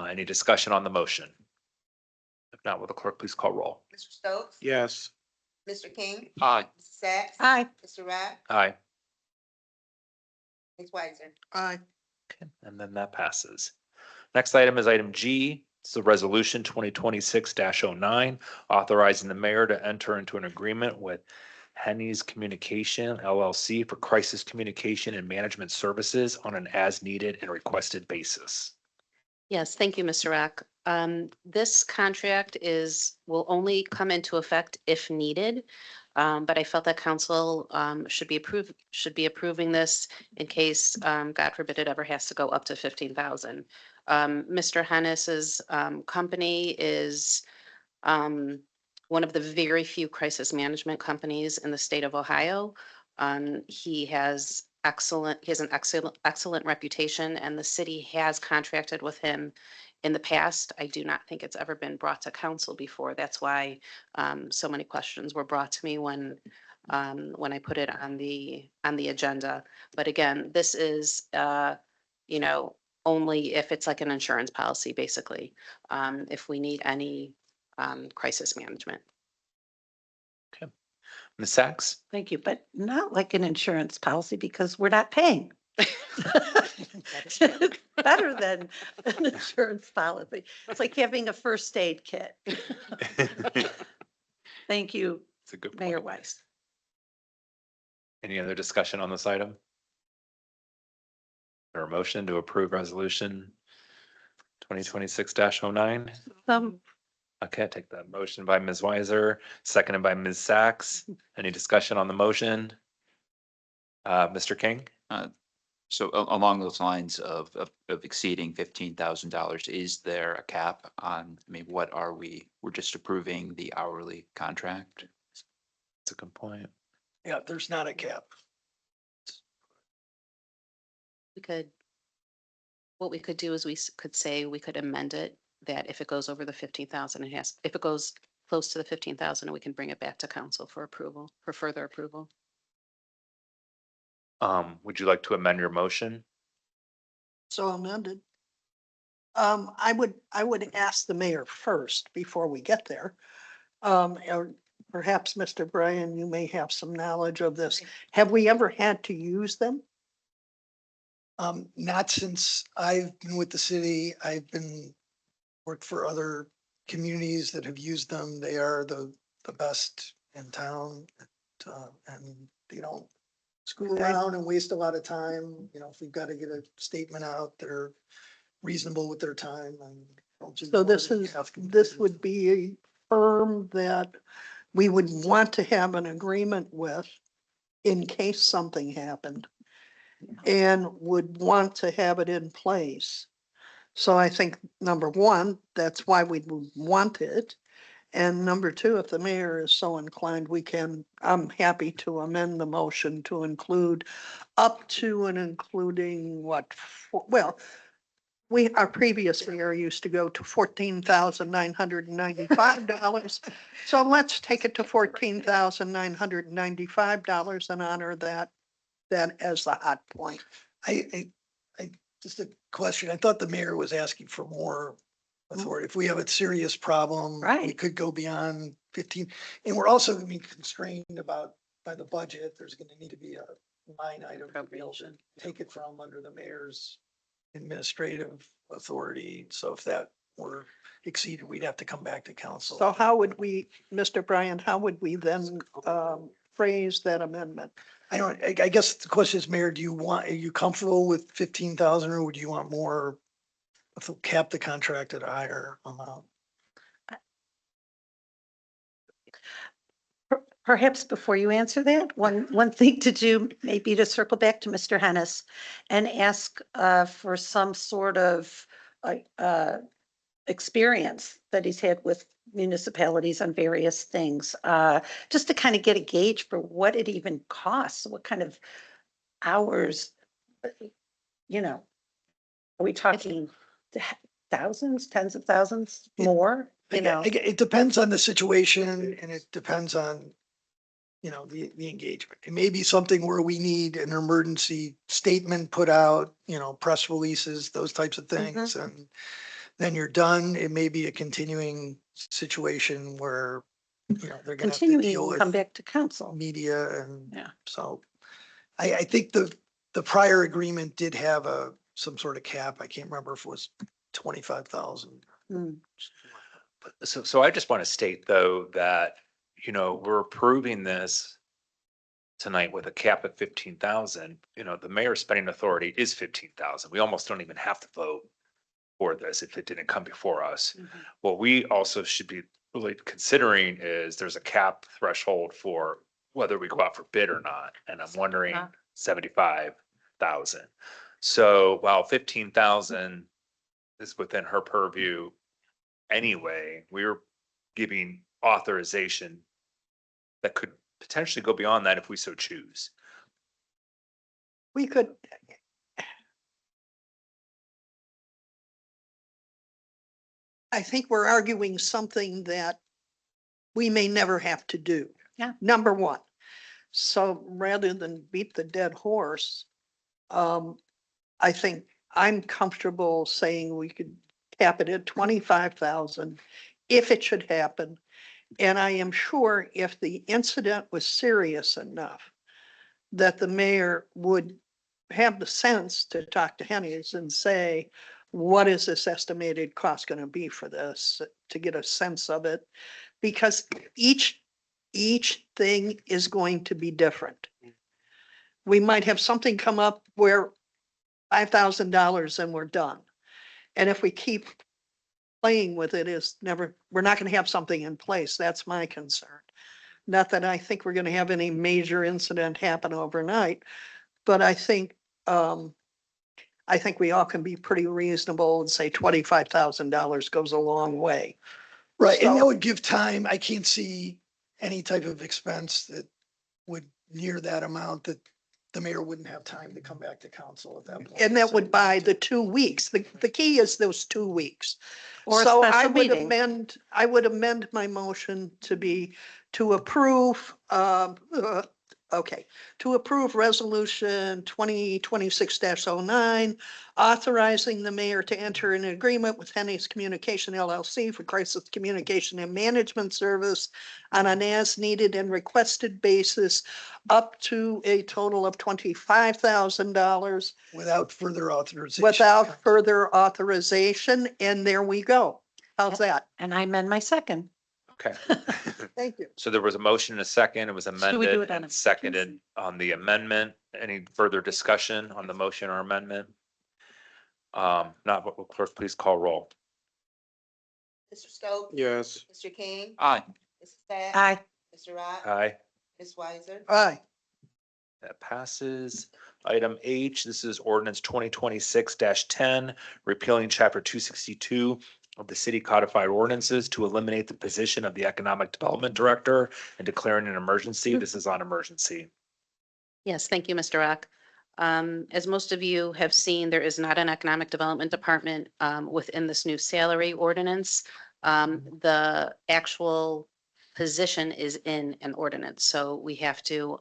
Any discussion on the motion? If not, will the clerk please call roll?
Mr. Stokes?
Yes.
Mr. King?
Aye.
Mrs. Sacks?
Aye.
Mr. Rock?
Aye.
Ms. Weiser?
aye,
And then that passes. Next item is item G. It's the resolution 2026-09, authorizing the mayor to enter into an agreement with Henny's Communication LLC for crisis communication and management services on an as-needed and requested basis.
Yes, thank you, Mr. Rock. This contract will only come into effect if needed. But I felt that council should be approving this in case, God forbid, it ever has to go up to 15,000. Mr. Hennis's company is one of the very few crisis management companies in the state of Ohio. He has an excellent reputation, and the city has contracted with him in the past. I do not think it's ever been brought to council before. That's why so many questions were brought to me when I put it on the agenda. But again, this is only if it's like an insurance policy, basically, if we need any crisis management.
Ms. Sacks?
Thank you, but not like an insurance policy because we're not paying. Better than an insurance policy. It's like having a first aid kit. Thank you,
It's a good
Mayor
point.
Weiss.
Any other discussion on this item? Or a motion to approve resolution 2026-09? Okay, I take that motion by Ms. Weiser, seconded by Ms. Sacks. Any discussion on the motion? Mr. King?
So along those lines of exceeding $15,000, is there a cap on, what are we? We're just approving the hourly contract?
That's a good point.
Yeah, there's not a cap.
What we could do is we could amend it that if it goes over the 15,000, if it goes close to the 15,000, we can bring it back to council for approval, for further approval.
Would you like to amend your motion?
so amended. I would ask the mayor first before we get there. Or perhaps, Mr. Bryan, you may have some knowledge of this. Have we ever had to use them?
Not since I've been with the city. I've worked for other communities that have used them. They are the best in town. And they don't screw around and waste a lot of time. If we've got to get a statement out, they're reasonable with their time. And don't do
So
more
this
than you
is,
have to
this
do.
would be a firm that we would want to have an agreement with in case something happened and would want to have it in place. So I think, number one, that's why we would want it. And number two, if the mayor is so inclined, I'm happy to amend the motion to include up to and including our previous mayor used to go to $14,995. So let's take it to $14,995 and honor that as the hot point.
Just a question. I thought the mayor was asking for more authority. If we have a serious problem, we
Right.
could go beyond 15. And we're also going to be constrained by the budget. There's going to need to be a line item to be able to take it from under the mayor's administrative authority. So if that were exceeded, we'd have to come back to council.
So how would we, Mr. Bryan, how would we then phrase that amendment?
I guess the question is, Mayor, are you comfortable with 15,000 or would you want more? Cap the contract at a higher amount?
Perhaps before you answer that, one thing to do may be to circle back to Mr. Hennis and ask for some sort of experience that he's had with municipalities on various things, just to kind of get a gauge for what it even costs, what kind of hours, are we talking thousands, tens of thousands more,
It depends on the situation and it depends on, the engagement. It may be something where we need an emergency statement put out, press releases, those types of things. And then you're done. It may be a continuing situation where, they're going to have to
continuing
deal
to come
with
back to council.
media. And
Yeah.
so I think the prior agreement did have some sort of cap. I can't remember if it was 25,000.
Mm.
So I just want to state though that, we're approving this tonight with a cap of 15,000. The mayor's spending authority is 15,000. We almost don't even have to vote for this if it didn't come before us. What we also should be really considering is there's a cap threshold for whether we go out for bid or not. And I'm wondering 75,000. So while 15,000 is within her purview anyway, we're giving authorization that could potentially go beyond that if we so choose.
We could. I think we're arguing something that we may never have to do.
Yeah.
Number one. So rather than beat the dead horse, I think I'm comfortable saying we could cap it at 25,000 if it should happen. And I am sure if the incident was serious enough that the mayor would have the sense to talk to Hennies and say, what is this estimated cost going to be for this, to get a sense of it? Because each thing is going to be different. We might have something come up where $5,000 and we're done. And if we keep playing with it, we're not going to have something in place. That's my concern. Not that I think we're going to have any major incident happen overnight, but I think we all can be pretty reasonable and say $25,000 goes a long way.
Right. And that
So-
would give time. I can't see any type of expense that would near that amount that the mayor wouldn't have time to come back to council at that point.
And that would buy the 2 weeks. The key is those 2 weeks.
Or a
So
special meeting.
I would amend my motion to approve, to approve resolution 2026-09, authorizing the mayor to enter an agreement with Hennies Communication LLC for crisis communication and management service on an as-needed and requested basis up to a total of $25,000
Without further authorization.
without further authorization. And there we go. How's that?
And I amend my second.
Okay.
Thank you.
So there was a motion and a second. It was
we do
amended
it on
and
a-
seconded on the amendment. Any further discussion on the motion or amendment? Not, clerk, please call roll.
Mr. Stokes?
Yes.
Mr. King?
Aye.
Mrs. Sad?
Aye.
Mr. Rock?
Aye.
Ms. Weiser?
Aye.
That passes. Item H, this is ordinance 2026-10, repealing chapter 262 of the city codified ordinances to eliminate the position of the economic development director and declaring an emergency. This is on emergency.
Yes, thank you, Mr. Rock. As most of you have seen, there is not an economic development department within this new salary ordinance. The actual position is in an ordinance, so we have to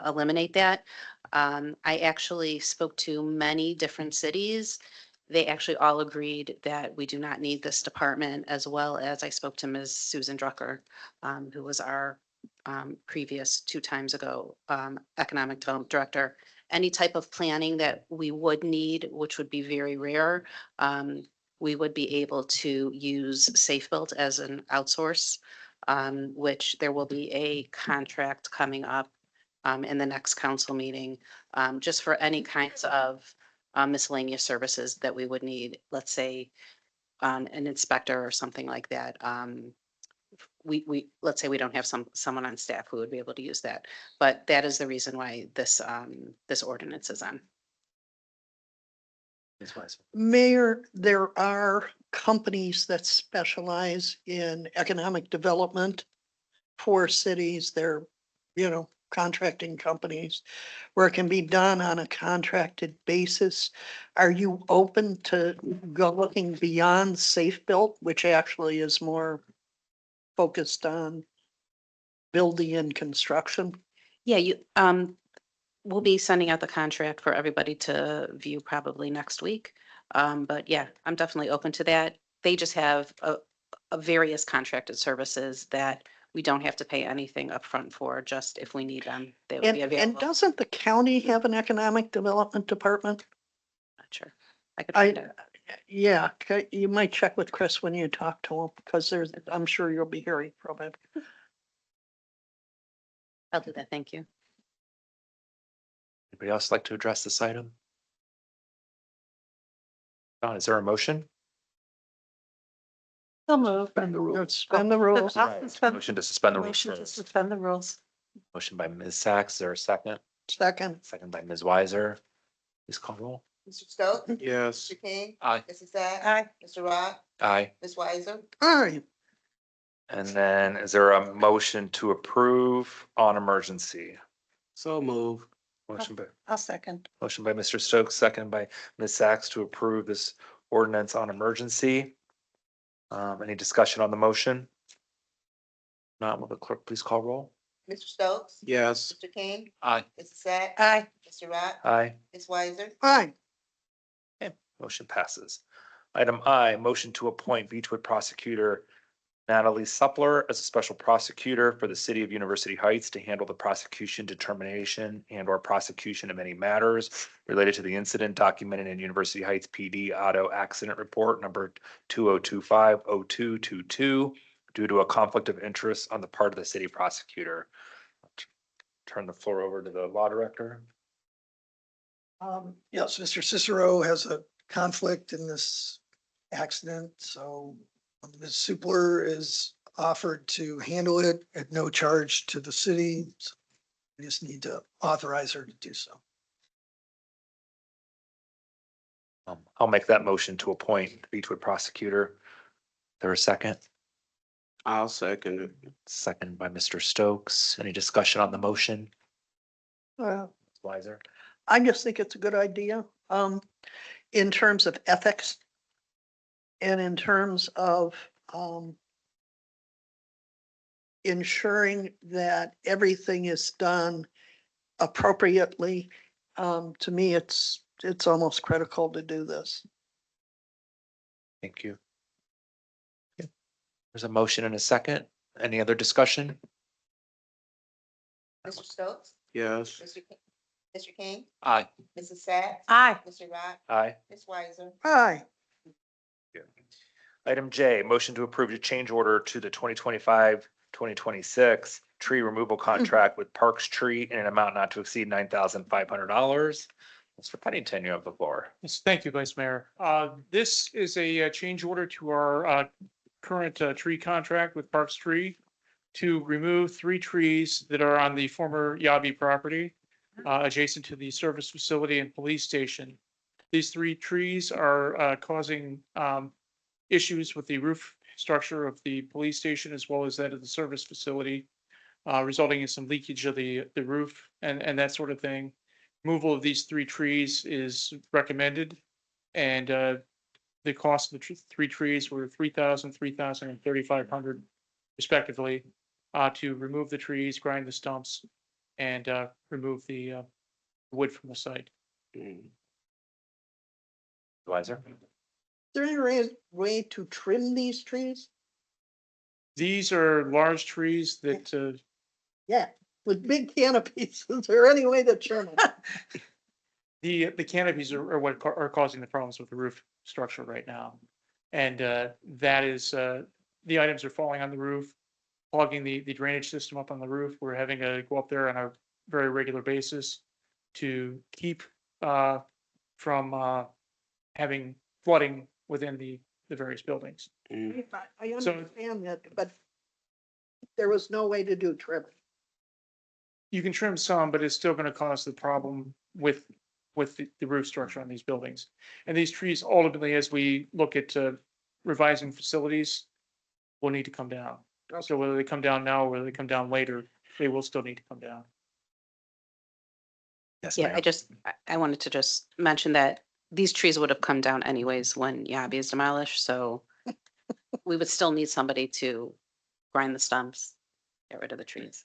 eliminate that. I actually spoke to many different cities. They actually all agreed that we do not need this department, as well as I spoke to Ms. Susan Drucker, who was our previous 2 times ago Economic Development Director. Any type of planning that we would need, which would be very rare, we would be able to use Safe Built as an outsource, which there will be a contract coming up in the next council meeting, just for any kinds of miscellaneous services that we would need, let's say an inspector or something like that. Let's say we don't have someone on staff who would be able to use that, but that is the reason why this ordinance is on.
Ms. Weiser.
Mayor, there are companies that specialize in economic development for cities. They're, contracting companies where it can be done on a contracted basis. Are you open to go looking beyond Safe Built, which actually is more focused on building and construction?
Yeah, we'll be sending out the contract for everybody to view probably next week. But yeah, I'm definitely open to that. They just have a various contracted services that we don't have to pay anything upfront for, just if we need them, they would be
And
available.
doesn't the county have an economic development department?
Not sure. I could find
I,
out.
yeah, you might check with Chris when you talk to him, because I'm sure you'll be hearing from him.
I'll do that. Thank you.
Anybody else like to address this item? Don, is there a motion?
So move.
Suspend the rules. Suspend the rules.
Motion to suspend the rules
Motion to
first.
suspend the rules.
Motion by Ms. Sacks, is there a second?
Second.
Second by Ms. Weiser. Please call roll.
Mr. Stokes?
Yes.
Mr. King?
Aye.
Mrs. Sacks?
Aye.
Mr. Rock?
Aye.
Ms. Weiser?
Aye.
And then is there a motion to approve on emergency?
So move.
Motion by,
I'll second.
motion by Mr. Stokes, second by Ms. Sacks to approve this ordinance on emergency. Any discussion on the motion? Not, will the clerk please call roll?
Mr. Stokes?
Yes.
Mr. King?
Aye.
Mrs. Sacks?
Aye.
Mr. Rock?
Aye.
Ms. Weiser?
Aye.
Motion passes. Item I, motion to appoint Beechwood prosecutor Natalie Suppler as a special prosecutor for the city of University Heights to handle the prosecution determination and or prosecution of any matters related to the incident documented in University Heights PD Auto Accident Report number 2025-0222 due to a conflict of interest on the part of the city prosecutor. Turn the floor over to the law director.
Yes, Mr. Cicero has a conflict in this accident, so Ms. Supler is offered to handle it at no charge to the city. So we just need to authorize her to do so.
I'll make that motion to appoint Beechwood prosecutor. There a second?
I'll second it.
Second by Mr. Stokes. Any discussion on the motion?
Well,
Weiser?
I just think it's a good idea, in terms of ethics and in terms of, ensuring that everything is done appropriately. To me, it's almost critical to do this.
Thank you. There's a motion and a second. Any other discussion?
Mr. Stokes?
Yes.
Mr. King?
Aye.
Mrs. Sacks?
Aye.
Mr. Rock?
Aye.
Ms. Weiser?
Aye.
Item J, motion to approve a change order to the 2025-2026 tree removal contract with Parks Tree in an amount not to exceed $9,500. Mr. Pennington, you have the floor.
Yes, thank you, Vice Mayor. This is a change order to our current tree contract with Parks Tree to remove 3 trees that are on the former Yabi property adjacent to the service facility and police station. These 3 trees are causing issues with the roof structure of the police station as well as that of the service facility, resulting in some leakage of the roof and that sort of thing. removal of these 3 trees is recommended. And the cost of the 3 trees were $3,000, $3,000, and $3,500 respectively, to remove the trees, grind the stumps, and remove the wood from the site.
Advisor?
Is there any way to trim these trees?
These are large trees that,
Yeah, with big canopies. Is there any way to trim them?
the canopies are what are causing the problems with the roof structure right now. And that is, the items are falling on the roof, clogging the drainage system up on the roof. We're having to go up there on a very regular basis to keep from having flooding within the various buildings.
I understand that, but there was no way to do trimming.
You can trim some, but it's still going to cause the problem with the roof structure on these buildings. And these trees ultimately, as we look at revising facilities, will need to come down. So whether they come down now or whether they come down later, they will still need to come down.
Yes,
Yeah,
ma'am.
I wanted to just mention that these trees would have come down anyways when Yabi is demolished, so we would still need somebody to grind the stumps, get rid of the trees.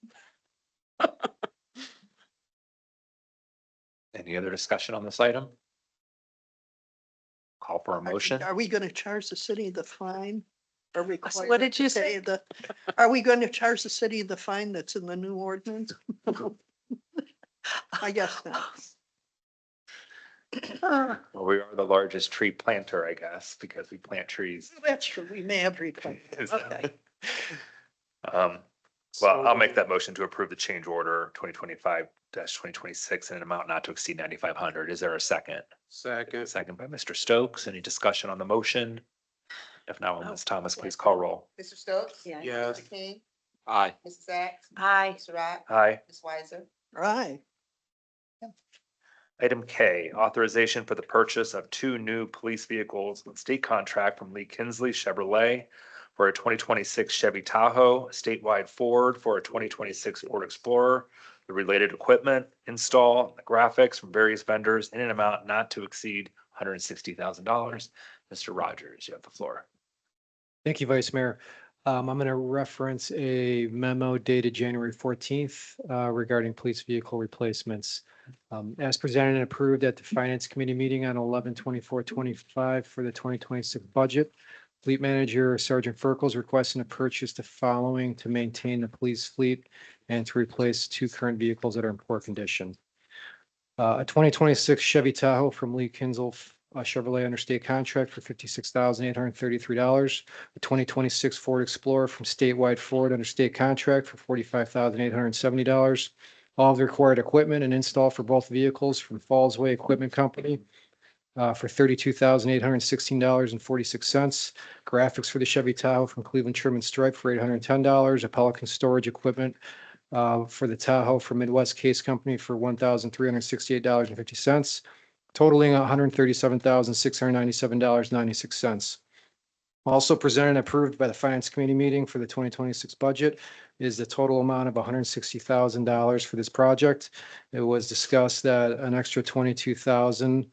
Any other discussion on this item? Call for a motion.
Are we gonna charge the city the fine? Are we
So
required
what did
to
you
pay
say?
the, are we going to charge the city the fine that's in the new ordinance? I guess not.
Well, we are the largest tree planter, I guess, because we plant trees.
That's true. We may have reclaimed.
Is
Okay.
Well, I'll make that motion to approve the change order 2025-2026 in an amount not to exceed 9,500. Is there a second?
Second.
Second by Mr. Stokes. Any discussion on the motion? If not, will Ms. Thomas please call roll?
Mr. Stokes?
Yeah.
Yes.
Mr. King?
Aye.
Mrs. Sacks?
Aye.
Mr. Rock?
Aye.
Ms. Weiser?
Right.
Item K, authorization for the purchase of 2 new police vehicles with state contract from Lee Kinsley Chevrolet for a 2026 Chevy Tahoe, statewide Ford for a 2026 Ford Explorer, the related equipment, install, the graphics from various vendors in an amount not to exceed $160,000. Mr. Rogers, you have the floor.
Thank you, Vice Mayor. I'm going to reference a memo dated January 14th regarding police vehicle replacements. As presented and approved at the Finance Committee meeting on 11/24/25 for the 2026 budget, Fleet Manager Sergeant Ferkles requesting to purchase the following to maintain the police fleet and to replace 2 current vehicles that are in poor condition. A 2026 Chevy Tahoe from Lee Kinzel Chevrolet under state contract for $56,833. A 2026 Ford Explorer from statewide Ford under state contract for $45,870. All of the required equipment and install for both vehicles from Fallsway Equipment Company for $32,816.46. Graphics for the Chevy Tahoe from Cleveland Trim and Stripe for $810. A Pelican storage equipment for the Tahoe from Midwest Case Company for $1,368.50, totaling $137,697.96. Also presented and approved by the Finance Committee meeting for the 2026 budget is the total amount of $160,000 for this project. It was discussed that an extra $22,000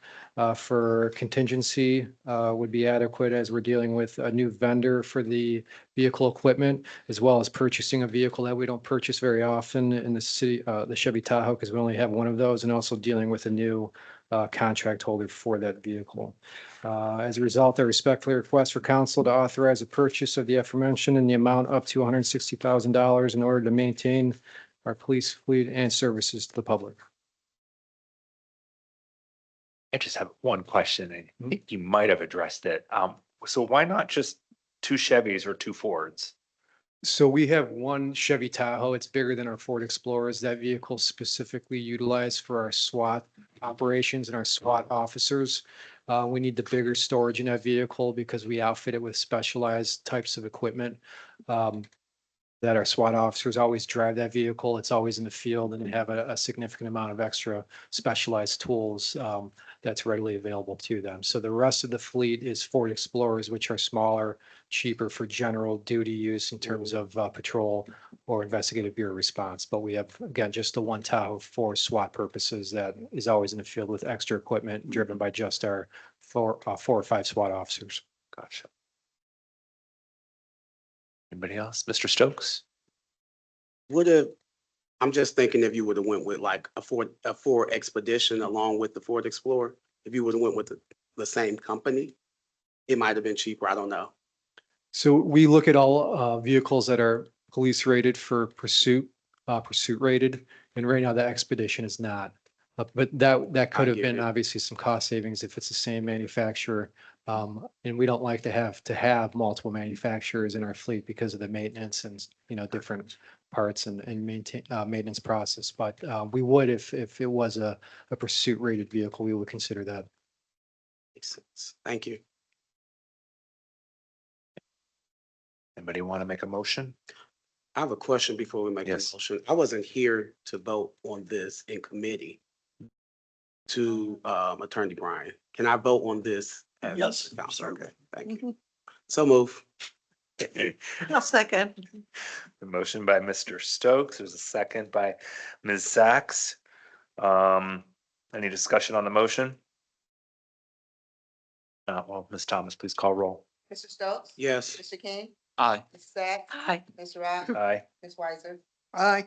for contingency would be adequate as we're dealing with a new vendor for the vehicle equipment, as well as purchasing a vehicle that we don't purchase very often in the city, the Chevy Tahoe, because we only have one of those, and also dealing with a new contract holder for that vehicle. As a result, I respectfully request for council to authorize the purchase of the aforementioned in the amount up to $160,000 in order to maintain our police fleet and services to the public.
I just have one question. I think you might have addressed it. So why not just 2 Chevys or 2 Fords?
So we have one Chevy Tahoe. It's bigger than our Ford Explorers. That vehicle specifically utilized for our SWAT operations and our SWAT officers. We need the bigger storage in that vehicle because we outfit it with specialized types of equipment that our SWAT officers always drive that vehicle. It's always in the field and they have a significant amount of extra specialized tools that's readily available to them. So the rest of the fleet is Ford Explorers, which are smaller, cheaper for general duty use in terms of patrol or investigative bureau response. But we have, again, just the one Tahoe for SWAT purposes that is always in the field with extra equipment driven by just our four or five SWAT officers.
Gotcha. Anybody else? Mr. Stokes?
Would have, I'm just thinking if you would have went with like a Ford Expedition along with the Ford Explorer, if you would have went with the same company, it might have been cheaper. I don't know.
So we look at all vehicles that are police rated for pursuit rated, and right now the Expedition is not. But that could
I
have
get
been
it.
obviously some cost savings if it's the same manufacturer. And we don't like to have multiple manufacturers in our fleet because of the maintenance and, different parts and maintain maintenance process. But we would, if it was a pursuit rated vehicle, we would consider that.
Makes sense. Thank you.
Anybody want to make a motion?
I have a question before we make a
Yes.
motion. I wasn't here to vote on this in committee to Attorney Brian. Can I vote on this? as
Yes,
counsel? Okay, thank you.
Mhm.
So move.
I'll second.
The motion by Mr. Stokes. There's a second by Ms. Sachs. Any discussion on the motion? Well, Ms. Thomas, please call roll.
Mr. Stokes?
Yes.
Mr. King?
Aye.
Ms. Sacks?
Aye.
Mr. Rock?
Aye.
Ms. Weiser?
Aye.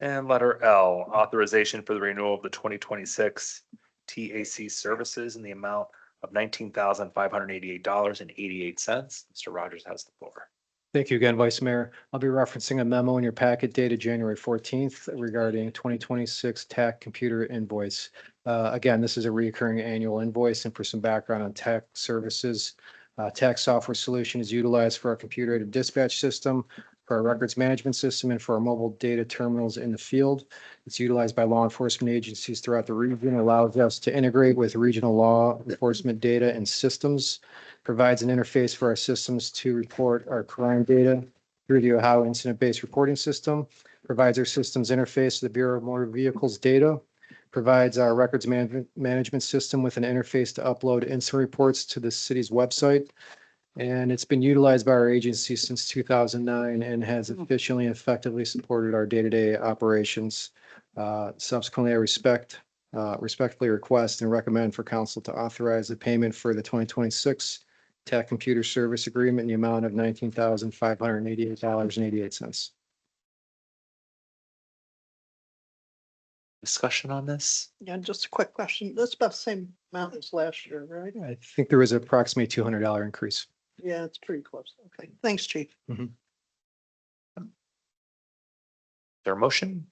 And letter L, authorization for the renewal of the 2026 TAC services in the amount of $19,588.88. Mr. Rogers has the floor.
Thank you again, Vice Mayor. I'll be referencing a memo in your packet dated January 14th regarding 2026 TAC computer invoice. Again, this is a recurring annual invoice, and for some background on TAC services, TAC software solution is utilized for our computer-aided dispatch system, for our records management system, and for our mobile data terminals in the field. It's utilized by law enforcement agencies throughout the region, allows us to integrate with regional law enforcement data and systems, provides an interface for our systems to report our crime data through the Ohio Incident-Based Reporting System, provides our systems interface to the Bureau of Motor Vehicles data, provides our records management system with an interface to upload incident reports to the city's website. And it's been utilized by our agency since 2009 and has efficiently and effectively supported our day-to-day operations. Subsequently, I respectfully request and recommend for council to authorize the payment for the 2026 TAC computer service agreement in the amount of $19,588.88.
Discussion on this?
Yeah, just a quick question. That's about the same amount as last year, right?
I think there was approximately $200 increase.
Yeah, it's pretty close. Okay, thanks, chief.
There a motion?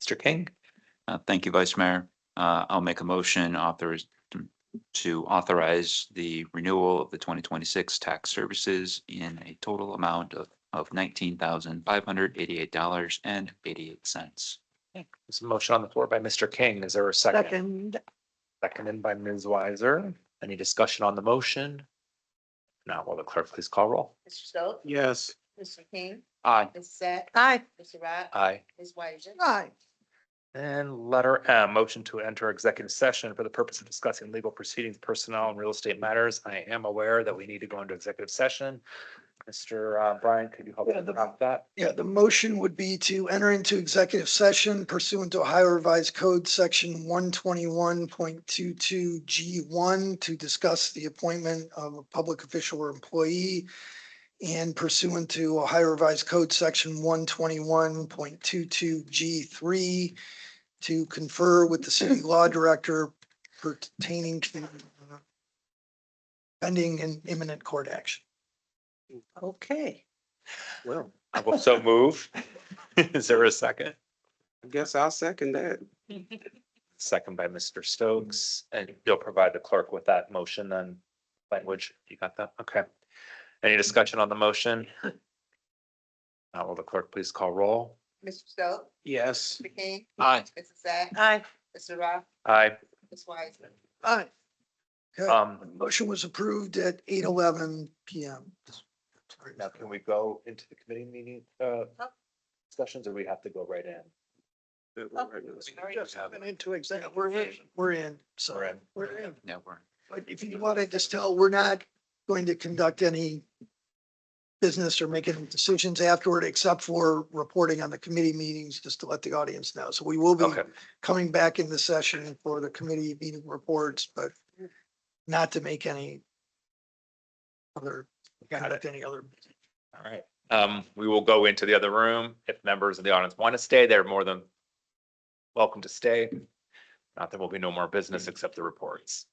Mr. King?
Thank you, Vice Mayor. I'll make a motion to authorize the renewal of the 2026 tax services in a total amount of $19,588.88.
There's a motion on the floor by Mr. King. Is there a second?
Second.
Seconded by Ms. Weiser. Any discussion on the motion? Now, will the clerk please call roll?
Mr. Stokes?
Yes.
Mr. King?
Aye.
Ms. Sacks?
Aye.
Mr. Rock?
Aye.
Ms. Weiser?
Aye.
And letter M, motion to enter executive session for the purpose of discussing legal proceedings, personnel and real estate matters. I am aware that we need to go into executive session. Mr. Brian, could you help me drop that?
Yeah, the motion would be to enter into executive session pursuant to Ohio Revised Code, section 121.22 G1, to discuss the appointment of a public official or employee, and pursuant to Ohio Revised Code, section 121.22 G3, to confer with the city law director pertaining to pending and imminent court action.
Okay.
Well,
I will so move. Is there a second?
I guess I'll second that.
Second by Mr. Stokes, and you'll provide the clerk with that motion then language. You got that? Okay. Any discussion on the motion? Now will the clerk please call roll?
Mr. Stokes?
Yes.
Mr. King?
Aye.
Mrs. Sacks?
Aye.
Mr. Rock?
Aye.
Ms. Weiser?
Aye.
Okay, motion was approved at 8:11 PM.
Now can we go into the committee meeting discussions, or we have to go right in?
Just went into executive. We're in, so
We're in.
we're in.
Yeah, we're.
But if you want to just tell, we're not going to conduct any business or make any decisions afterward, except for reporting on the committee meetings, just to let the audience know. So we will be
Okay.
coming back in the session for the committee meeting reports, but not to make any other, conduct any other.
All right. We will go into the other room. If members of the audience want to stay, they're more than welcome to stay. Not, there will be no more business except the reports.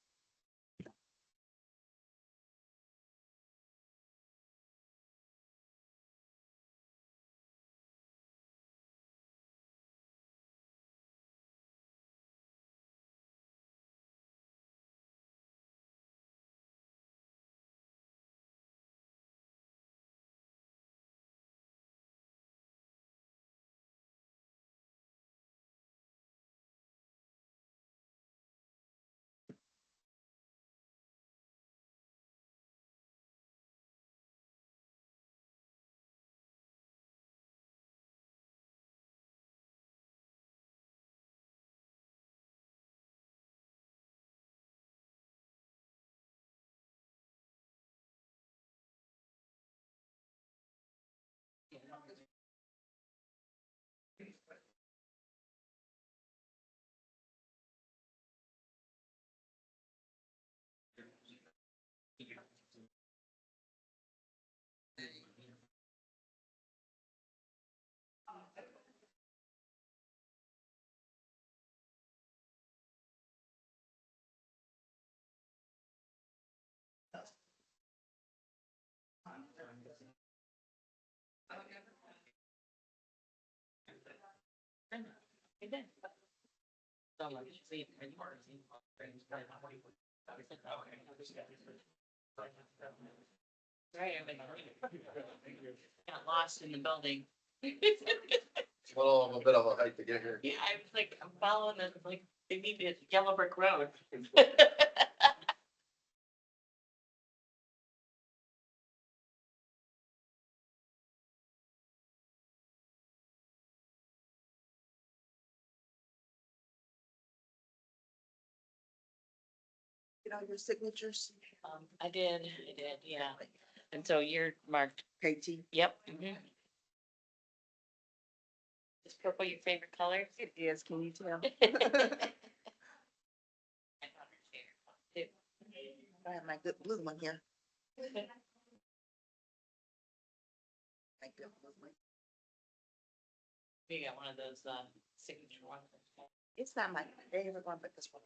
Got lost in the building.
Well, a bit of a hike to get here.
Yeah, I was like, I'm following it, like, they need the yellow brick road.
You know, your signatures.
I did, yeah. And so you're marked,
KT.
yep. Is purple your favorite color?
It is, can you tell? I have my good blue one here. My good blue one.
You got one of those, signature ones.
It's not my favorite one, but this one.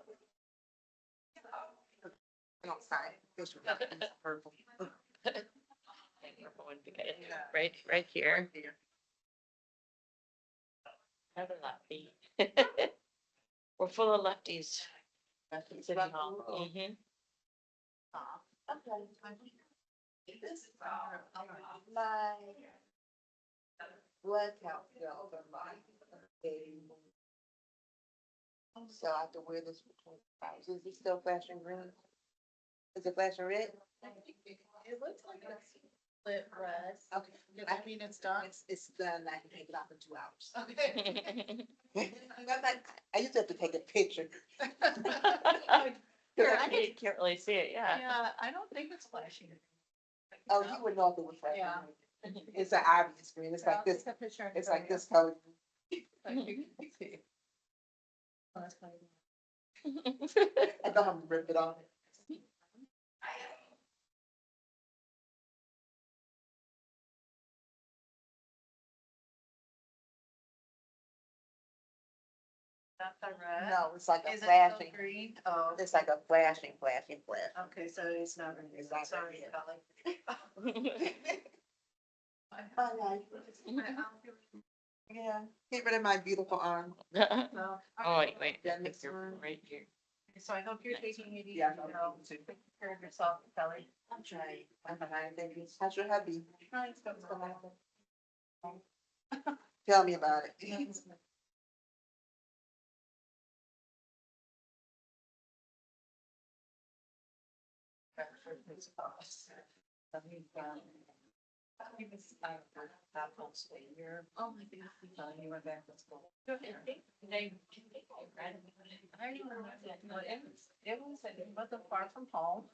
I don't sign. This one, it's purple.
Purple would be good. Right here. Another lefty. We're full of lefties. City Hall. Mhm.
This is my blood count. So I have to wear this for 24 hours. Is it still flashing green? Is it flashing red?
It looks like it's lit red.
Okay.
I mean, it's done.
It's done. I can take it off in 2 hours.
Okay.
I used to have to take a picture.
Can't really see it, yeah.
Yeah, I don't think it's flashing.
Oh, you would know if it was flashing.
Yeah.
red. It's an obvious green. It's like this. It's like this color. I don't have to rip it off.
Not the red?
No, it's like a
Is it still
flashing.
green? Oh,
It's like a flashing.
okay, so it's not green.
It's not
Sorry,
green.
Kelly.
Yeah, get rid of my beautiful arm.
No.
Oh, wait,
That
I
makes
think you're
sense.
right here.
So I hope you're taking it easy,
Yeah.
take care of yourself, Kelly.
I'm trying. I'm behind. Thank you. How's your hubby?
Thanks,
Tell me about it.
He was, that whole year. Oh, my God. He went back to school. I don't even know. It wasn't far from home.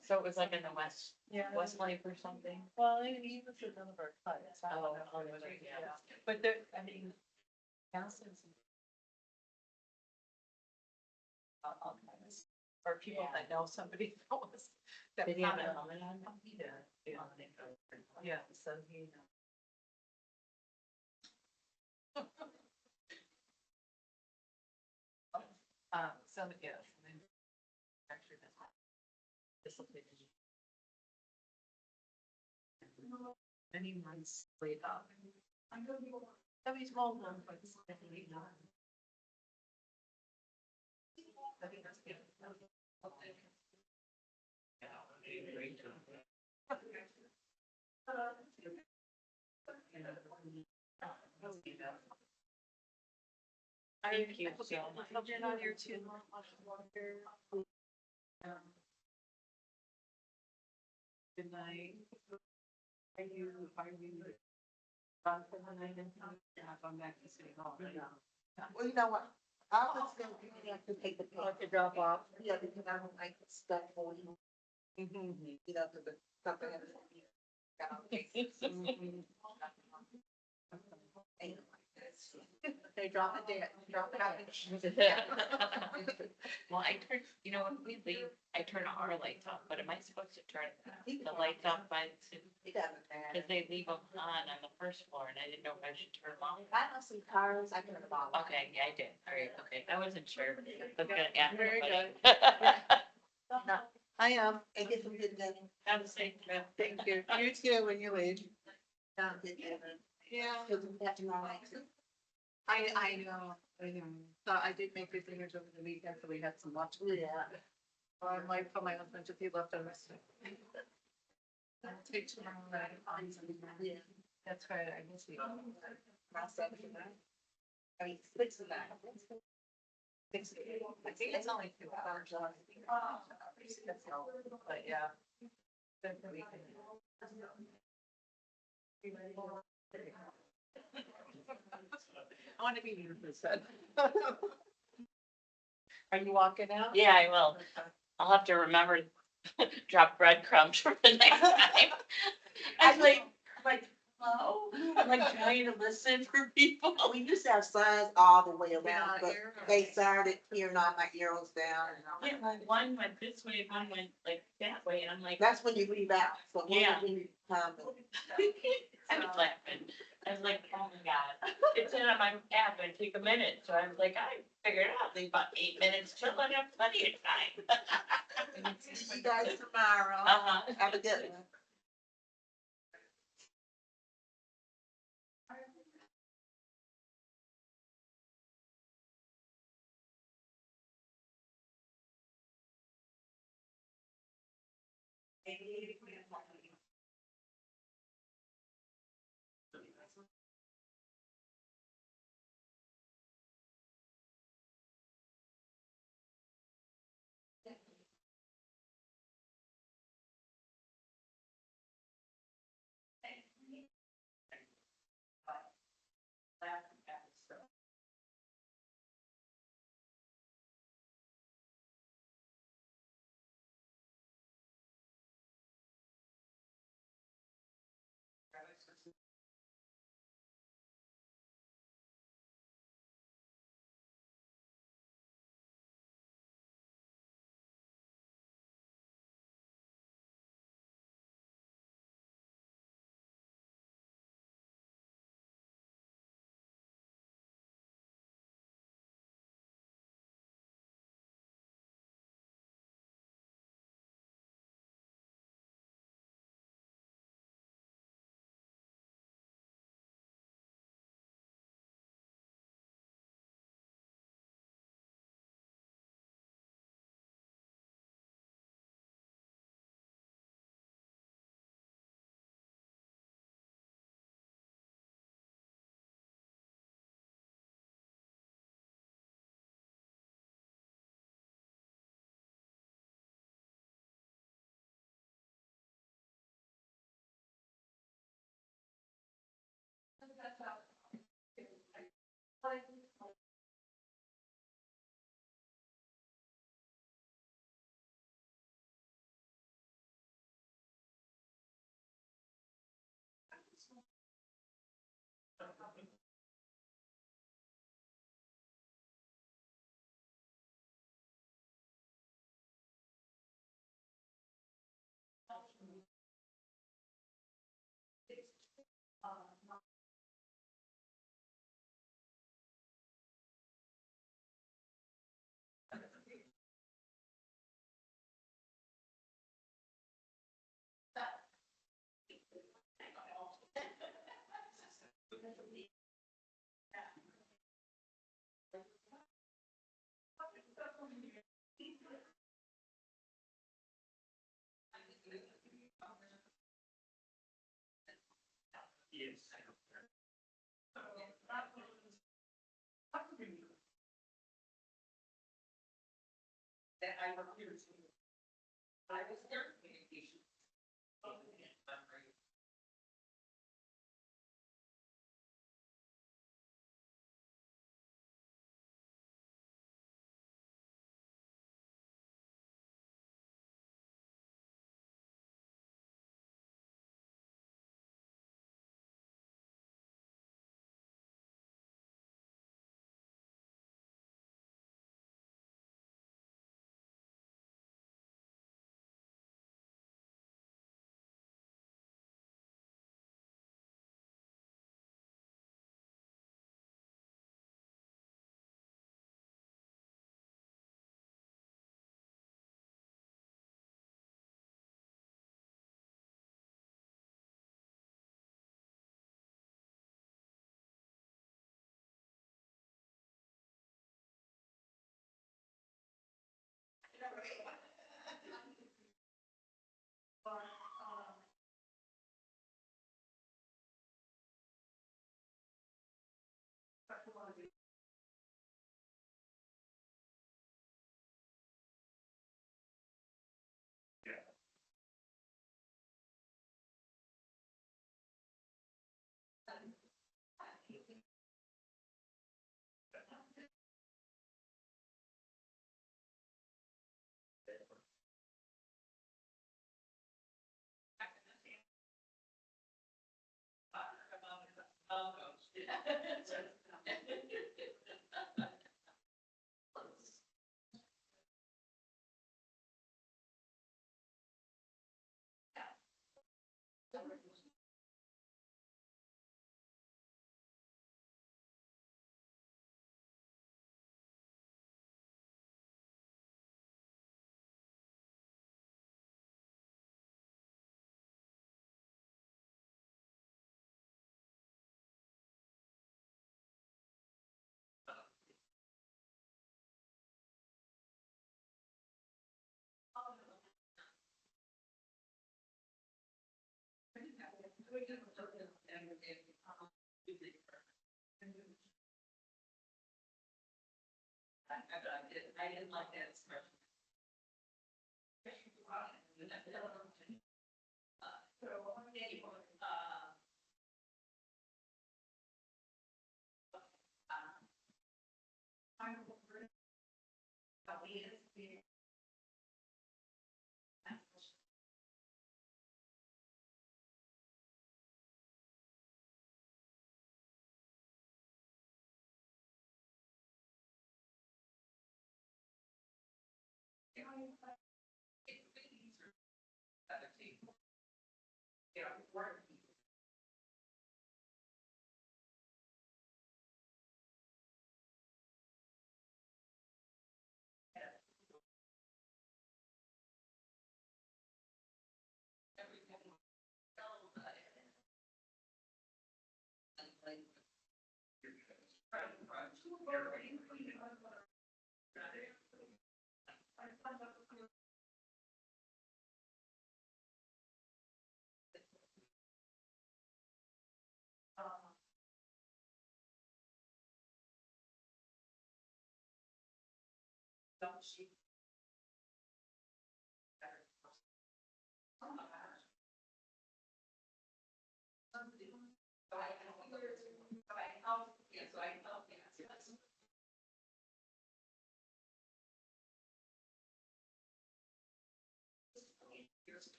So it was like in the west, Westlake or something. Well, he was in Middleburg. Oh, yeah. But there, I mean, houses. All kinds, or people that know somebody that was. Did he have a helmet on? Yeah, so he. So, yes. Actually, this will be. Many months later. So he's small one, but it's definitely not. Thank you so much. Hope you're not here too much longer. Good night. Are you? For the night and I'm back to City Hall.
Well, you know what? I was gonna have to take the car to drop off. Yeah, because I don't like stuff for you. You know, because the stuff I have. They drop it there, drop it out.
Well, I turn, you know, when we leave, I turn our lights off, but am I supposed to turn the lights off by,
It doesn't matter.
because they leave them on the first floor and I didn't know if I should turn them off.
If I don't see cars, I turn them off.
Okay, yeah, I did. All right, okay. I wasn't sure. I was gonna ask
Very
somebody.
No, I am, and get some good dinner.
Have a safe trip.
Thank you. You too, when you leave. Good dinner. Yeah. Because we have tomorrow night too. I know. So I did make good dinners over the weekend, so we had some lunch. Yeah. I might put my husband to be left on this. Take tomorrow night. Yeah. That's right, I guess we. Myself tonight. I mean, 6 of that. 6. I think it's only 2 hours. But yeah. Good for me. I want to be here for said. Are you walking out?
Yeah, I will. I'll have to remember to drop breadcrumbs for the next time. I'm like, hello? I'm like trying to listen for people.
We used to have signs all the way
Yeah,
around, but
arrows.
they started here, not my arrows down.
Yeah, like one went this way, one went like that way, and I'm like,
That's when you leave out, so
Yeah.
when you come.
I was laughing. I was like, oh my God, it's in on my app and take a minute. So I was like, I figured out, leave about 8 minutes till I have plenty of time.
See you guys tomorrow.
Uh-huh.
Have a good one.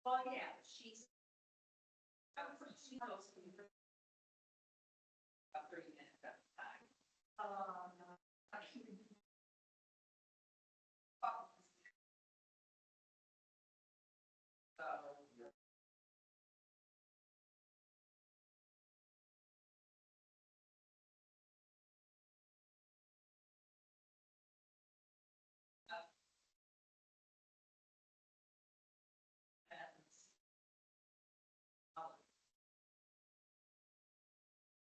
Well, yeah, she's. She knows me for about 30 minutes at a time. So.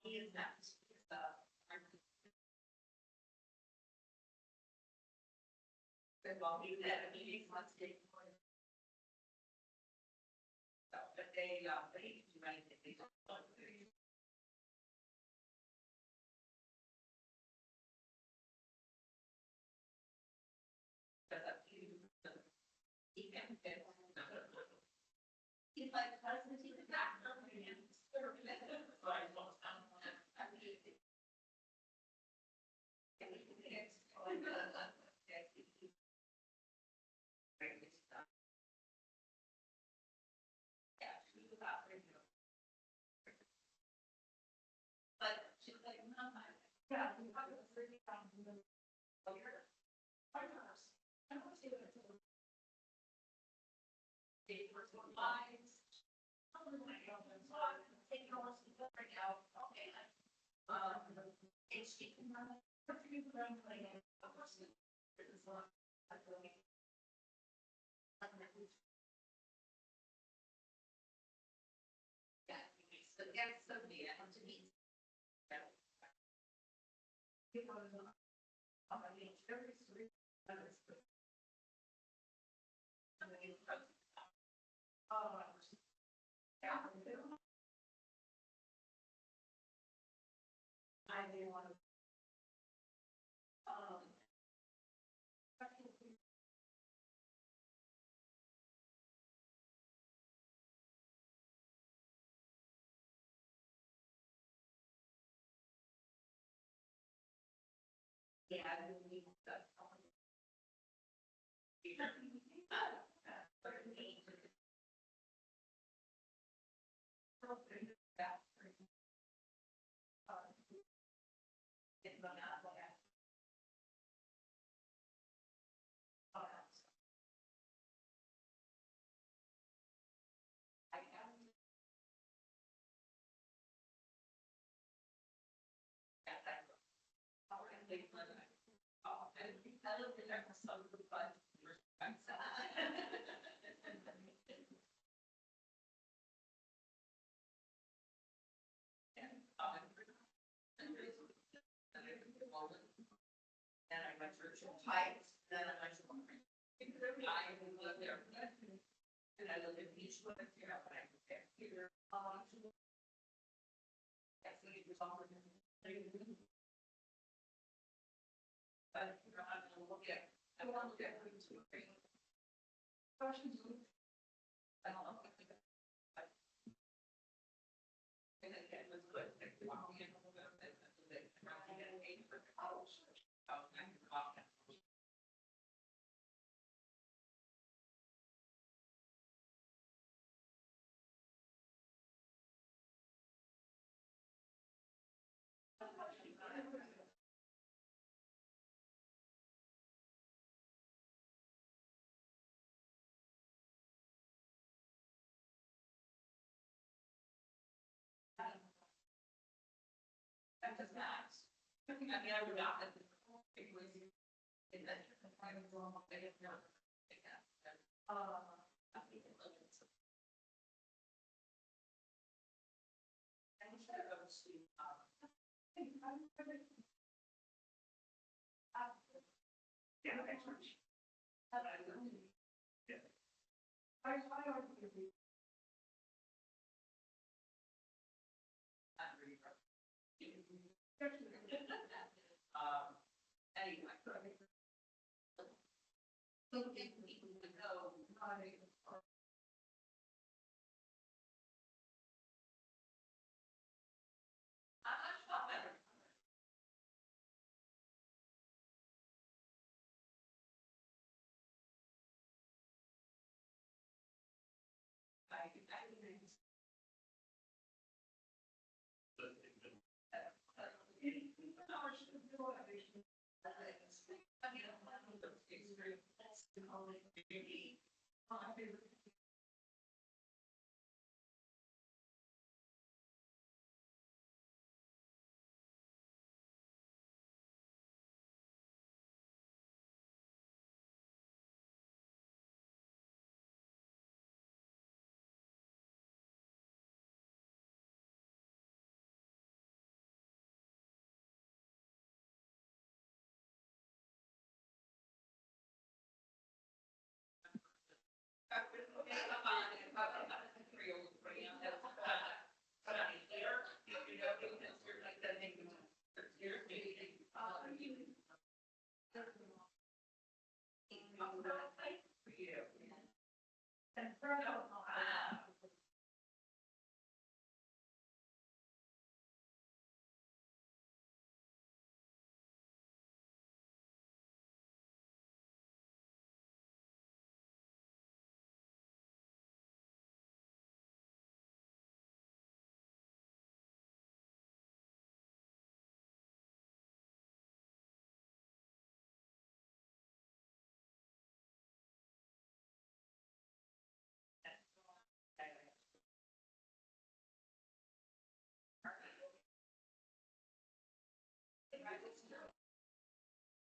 He is not, well, he was at a meeting once day. So, but they do anything, they don't. He's like, doesn't he? But she's like, no, yeah, we have a 30,000. I didn't want to. Yeah, I didn't need that. And I went through Heights, then I went to. I lived there. And I lived in Beechwood, you know, when I was there. Here. Yes, it was all. But you know, I'm gonna look at, I want to look at things with me. Questions? I don't know. And again, it was good. That was nice. I mean, I would not have. It was. In that. I was wrong. I didn't know. I think it was. And instead of those two, yeah, that's right. Yeah. I don't think. Anyway. So if we would go,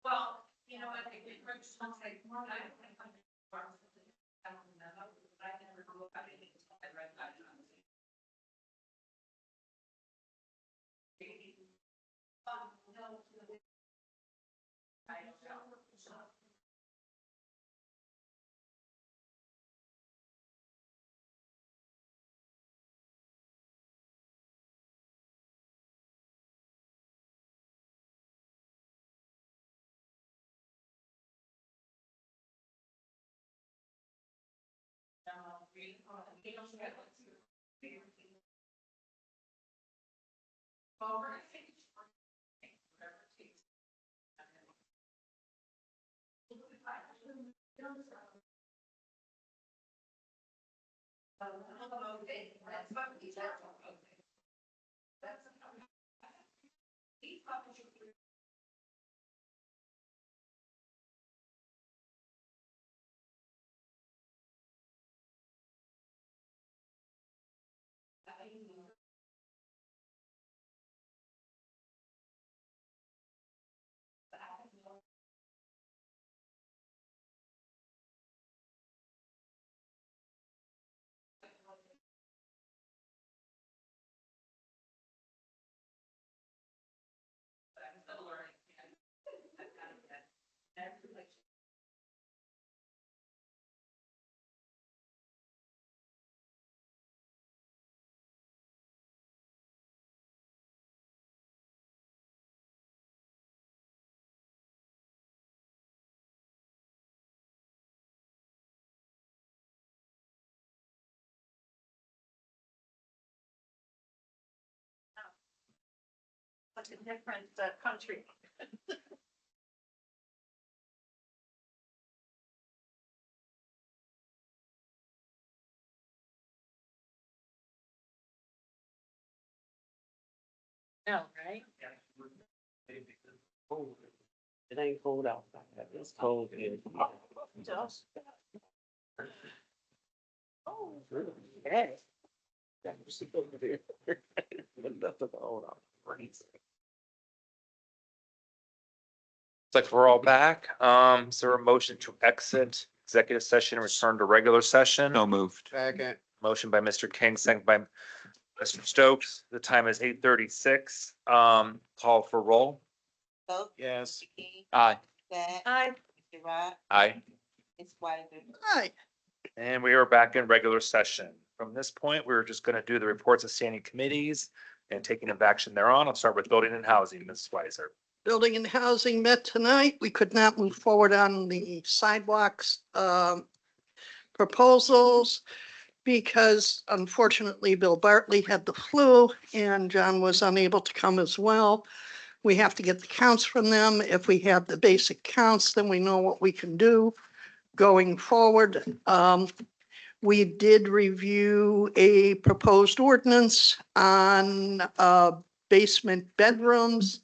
Well, you know what? It sounds like more What's a different country? No, right?
It ain't cold out. It's cold here.
Just. Oh.
Hey. Freezing.
Looks like we're all back. Is there a motion to exit executive session and return to regular session?
So moved.
Second.
Motion by Mr. King, second by Mr. Stokes. The time is 8:36. Call for roll.
Yes.
Aye.
Aye.
Aye.
Hi.
And we are back in regular session. From this point, we're just going to do the reports of standing committees and taking of action thereon. I'll start with building and housing, Ms. Weiser.
Building and Housing met tonight. We could not move forward on the sidewalks proposals because unfortunately Bill Bartley had the flu and John was unable to come as well. We have to get the counts from them. If we have the basic counts, then we know what we can do going forward. We did review a proposed ordinance on basement bedrooms.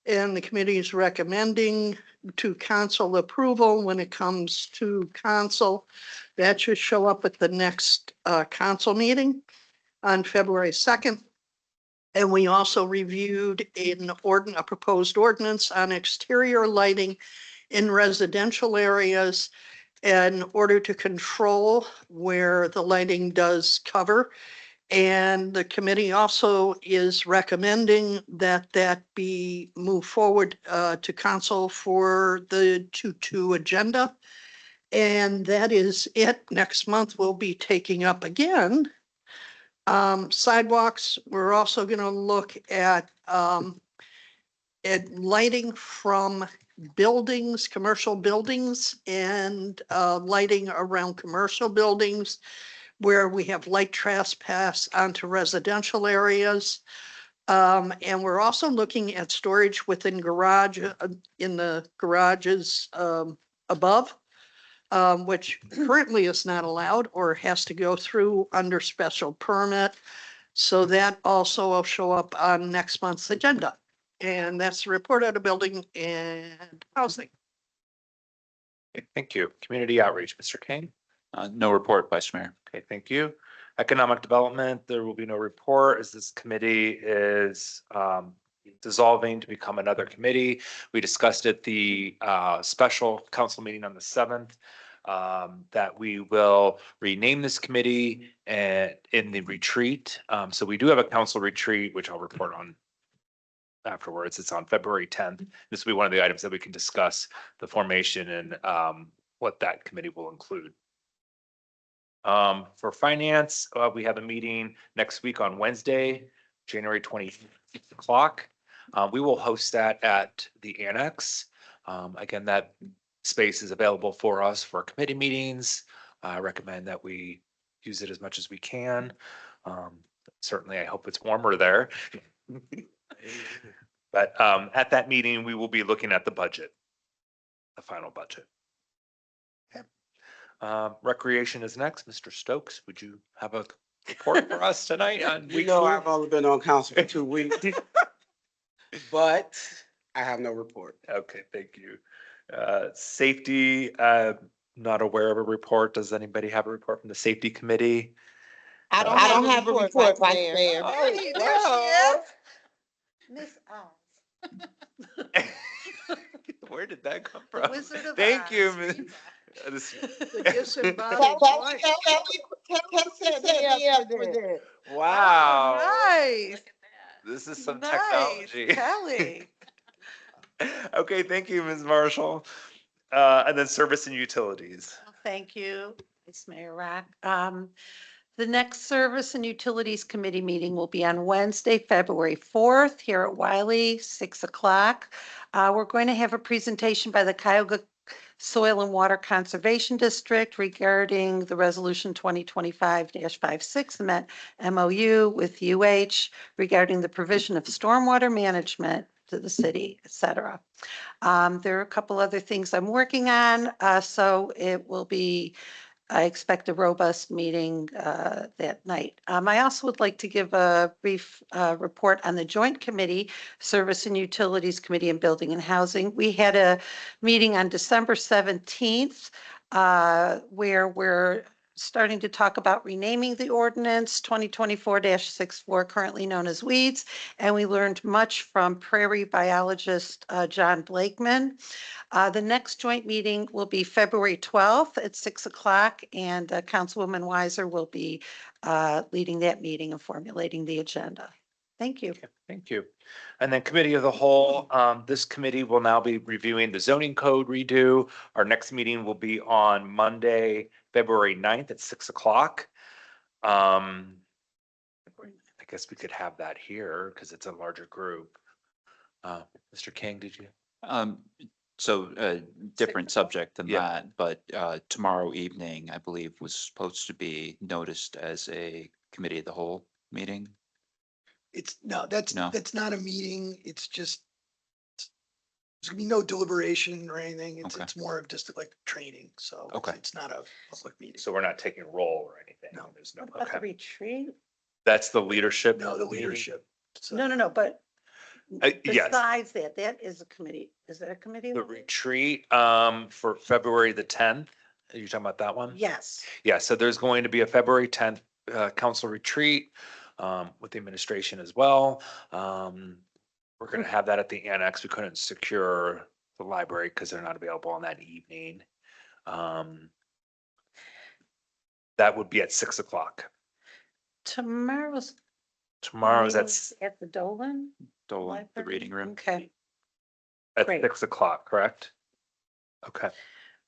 And the committee is recommending to council approval when it comes to council. That should show up at the next council meeting on February 2nd. And we also reviewed a proposed ordinance on exterior lighting in residential areas in order to control where the lighting does cover. And the committee also is recommending that that be moved forward to council for the 2-2 agenda. And that is it. Next month, we'll be taking up again sidewalks. We're also going to look at lighting from buildings, commercial buildings, and lighting around commercial buildings where we have light trespass onto residential areas. And we're also looking at storage within garage, in the garages above, which currently is not allowed or has to go through under special permit. So that also will show up on next month's agenda. And that's the report out of building and housing.
Okay, thank you. Community outreach, Mr. King.
No report, Vice Mayor.
Okay, thank you. Economic development, there will be no report as this committee is dissolving to become another committee. We discussed at the special council meeting on the 7th that we will rename this committee and in the retreat. So we do have a council retreat, which I'll report on afterwards. It's on February 10th. This will be one of the items that we can discuss the formation and what that committee will include. For finance, we have a meeting next week on Wednesday, January 20th, 6 o'clock. We will host that at the annex. Again, that space is available for us for committee meetings. I recommend that we use it as much as we can. Certainly, I hope it's warmer there. But at that meeting, we will be looking at the budget, the final budget. Recreation is next. Mr. Stokes, would you have a report for us tonight on
You
week
know,
4?
I've only been on council for 2 weeks, but I have no report.
Okay, thank you. Safety, not aware of a report. Does anybody have a report from the safety committee?
I don't have a report, Vice Mayor.
Hey, there she is.
Miss Oz.
Where did that come
The
from?
Wizard of
Thank
Oz.
you. Ms.
The disembodied voice.
Wow,
Nice.
this is some
Nice.
technology.
Kelly.
Okay, thank you, Ms. Marshall. And then service and utilities.
Thank you, Vice Mayor Rock. The next Service and Utilities Committee meeting will be on Wednesday, February 4th, here at Wiley, 6 o'clock. We're going to have a presentation by the Cuyahoga Soil and Water Conservation District regarding the Resolution 2025-56 MOU with UH regarding the provision of stormwater management to the city, et cetera. There are a couple other things I'm working on, so it will be, I expect a robust meeting that night. I also would like to give a brief report on the Joint Committee, Service and Utilities Committee and Building and Housing. We had a meeting on December 17th where we're starting to talk about renaming the ordinance 2024-64, currently known as weeds. And we learned much from prairie biologist John Blakeman. The next joint meeting will be February 12th at 6 o'clock, and Councilwoman Weiser will be leading that meeting and formulating the agenda. Thank you.
Okay, thank you. And then committee of the whole, this committee will now be reviewing the zoning code redo. Our next meeting will be on Monday, February 9th at 6 o'clock. I guess we could have that here because it's a larger group. Mr. King, did you?
So different subject than
Yeah.
that, but tomorrow evening, I believe, was supposed to be noticed as a committee of the whole meeting.
That's
No.
not a meeting. It's just, there's gonna be no deliberation or anything.
Okay.
It's more of just like training. So
Okay.
it's not a public meeting.
So we're not taking a roll or anything?
No.
There's no,
What about the
okay.
retreat?
That's the leadership.
No, the
meeting?
leadership. So-
No, but
Yes,
Besides that, that is a committee. Is that a committee?
the
of the week?
retreat, for February the 10th. Are you talking about that one?
Yes.
Yeah, so there's going to be a February 10th council retreat with the administration as well. We're going to have that at the annex. We couldn't secure the library because they're not available on that evening. That would be at 6 o'clock.
Tomorrow's.
Tomorrow's
meeting
at,
is At the Dolan?
Dolan, the
Library?
reading room.
Okay,
at
great.
6 o'clock, correct? Okay.
I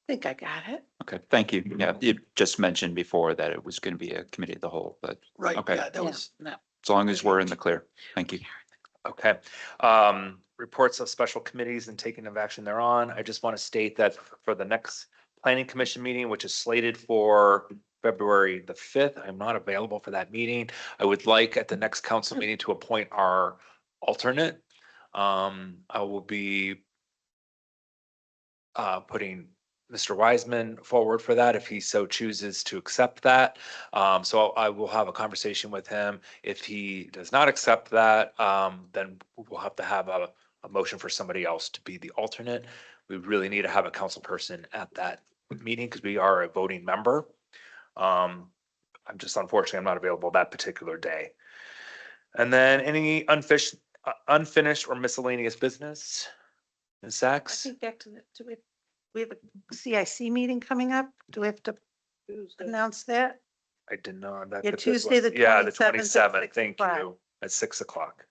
think I got it.
Okay, thank you. Yeah, you just mentioned before that it was going to be a committee of the whole, but
Right,
Okay.
yeah, that
Yeah,
was,
no.
as long as we're in the clear. Thank you.
Okay. Reports of special committees and taking of action thereon. I just want to state that for the next planning commission meeting, which is slated for February the 5th, I'm not available for that meeting. I would like at the next council meeting to appoint our alternate. I will be putting Mr. Wiseman forward for that if he so chooses to accept that. So I will have a conversation with him. If he does not accept that, then we'll have to have a motion for somebody else to be the alternate. We really need to have a council person at that meeting because we are a voting member. I'm just unfortunately, I'm not available that particular day. And then any unfinished or miscellaneous business? Ms.
I
Sachs?
think back to the, we have a CIC meeting coming up? Do we have to announce that?
I did not.
Yeah, Tuesday, the
Yeah, the
27th at
27th.
6
Thank
o'clock.
you. At 6 o'clock.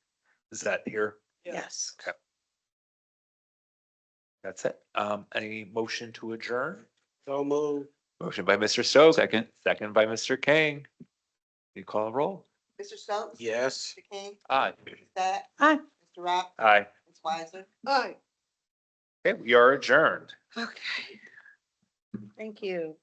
Is that here?
Yes.
Okay. That's it. Any motion to adjourn?
So move.
Motion by Mr. Stokes.
Second.
Second by Mr. King. You call a roll?
Mr. Stokes?
Yes.
Mr. King?
Aye.
That?
Hi.
Mr. Rock?
Aye.
Ms. Weiser?
aye.
Okay, we are adjourned.
Okay. Thank you.